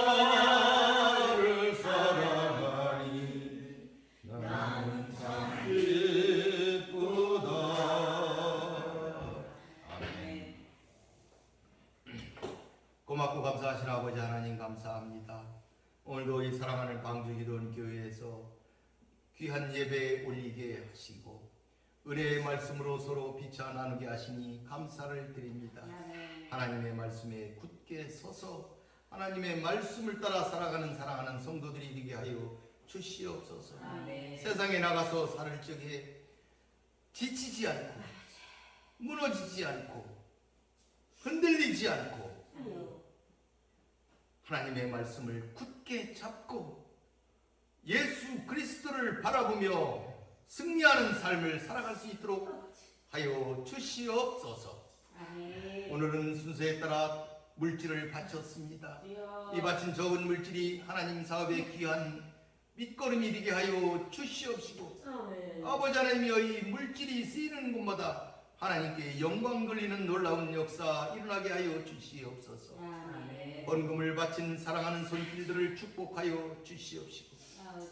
나를 사랑하니 나는 참 기쁘다. 아멘. 고맙고 감사하신 아버지 하나님 감사합니다. 오늘도 이 사랑하는 광주기도원 교회에서 귀한 예배 올리게 하시고 은혜의 말씀으로 서로 피차 나누게 하시니 감사를 드립니다. 하나님의 말씀에 굳게 서서 하나님의 말씀을 따라 살아가는 사랑하는 성도들이 되게 하여 주시옵소서. 세상에 나가서 살을 적에 지치지 않고 무너지지 않고 흔들리지 않고 하나님의 말씀을 굳게 잡고 예수 그리스도를 바라보며 승리하는 삶을 살아갈 수 있도록 하여 주시옵소서. 오늘은 순서에 따라 물질을 바쳤습니다. 이 바친 적은 물질이 하나님 사업의 귀한 밑거름이 되게 하여 주시옵시고 아버지 하나님이여 이 물질이 쓰이는 곳마다 하나님께 영광 돌리는 놀라운 역사 일어나게 하여 주시옵소서. 헌금을 바친 사랑하는 손길들을 축복하여 주시옵시고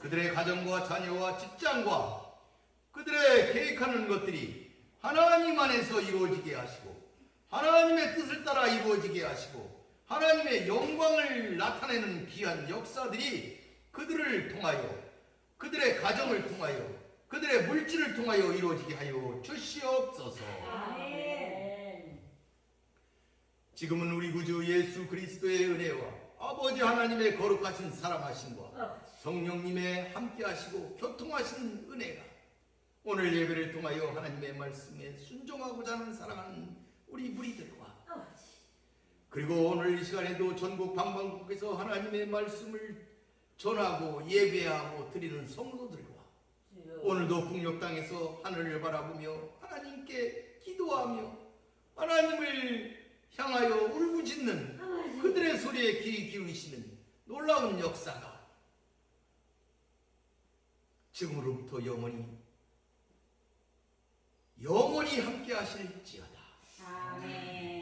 그들의 가정과 자녀와 직장과 그들의 계획하는 것들이 하나님 안에서 이루어지게 하시고 하나님의 뜻을 따라 이루어지게 하시고 하나님의 영광을 나타내는 귀한 역사들이 그들을 통하여 그들의 가정을 통하여 그들의 물질을 통하여 이루어지게 하여 주시옵소서. 지금은 우리 구주 예수 그리스도의 은혜와 아버지 하나님의 거룩하신 사랑하심과 성령님의 함께하시고 교통하신 은혜가 오늘 예배를 통하여 하나님의 말씀에 순종하고자 하는 사랑하는 우리 무리들과 그리고 오늘 이 시간에도 전국 방방곡곡에서 하나님의 말씀을 전하고 예배하고 드리는 성도들과 오늘도 북녘 땅에서 하늘을 바라보며 하나님께 기도하며 하나님을 향하여 울부짖는 그들의 소리에 귀 기울이시는 놀라운 역사가 지금으로부터 영원히 함께 하실지어다. 아멘.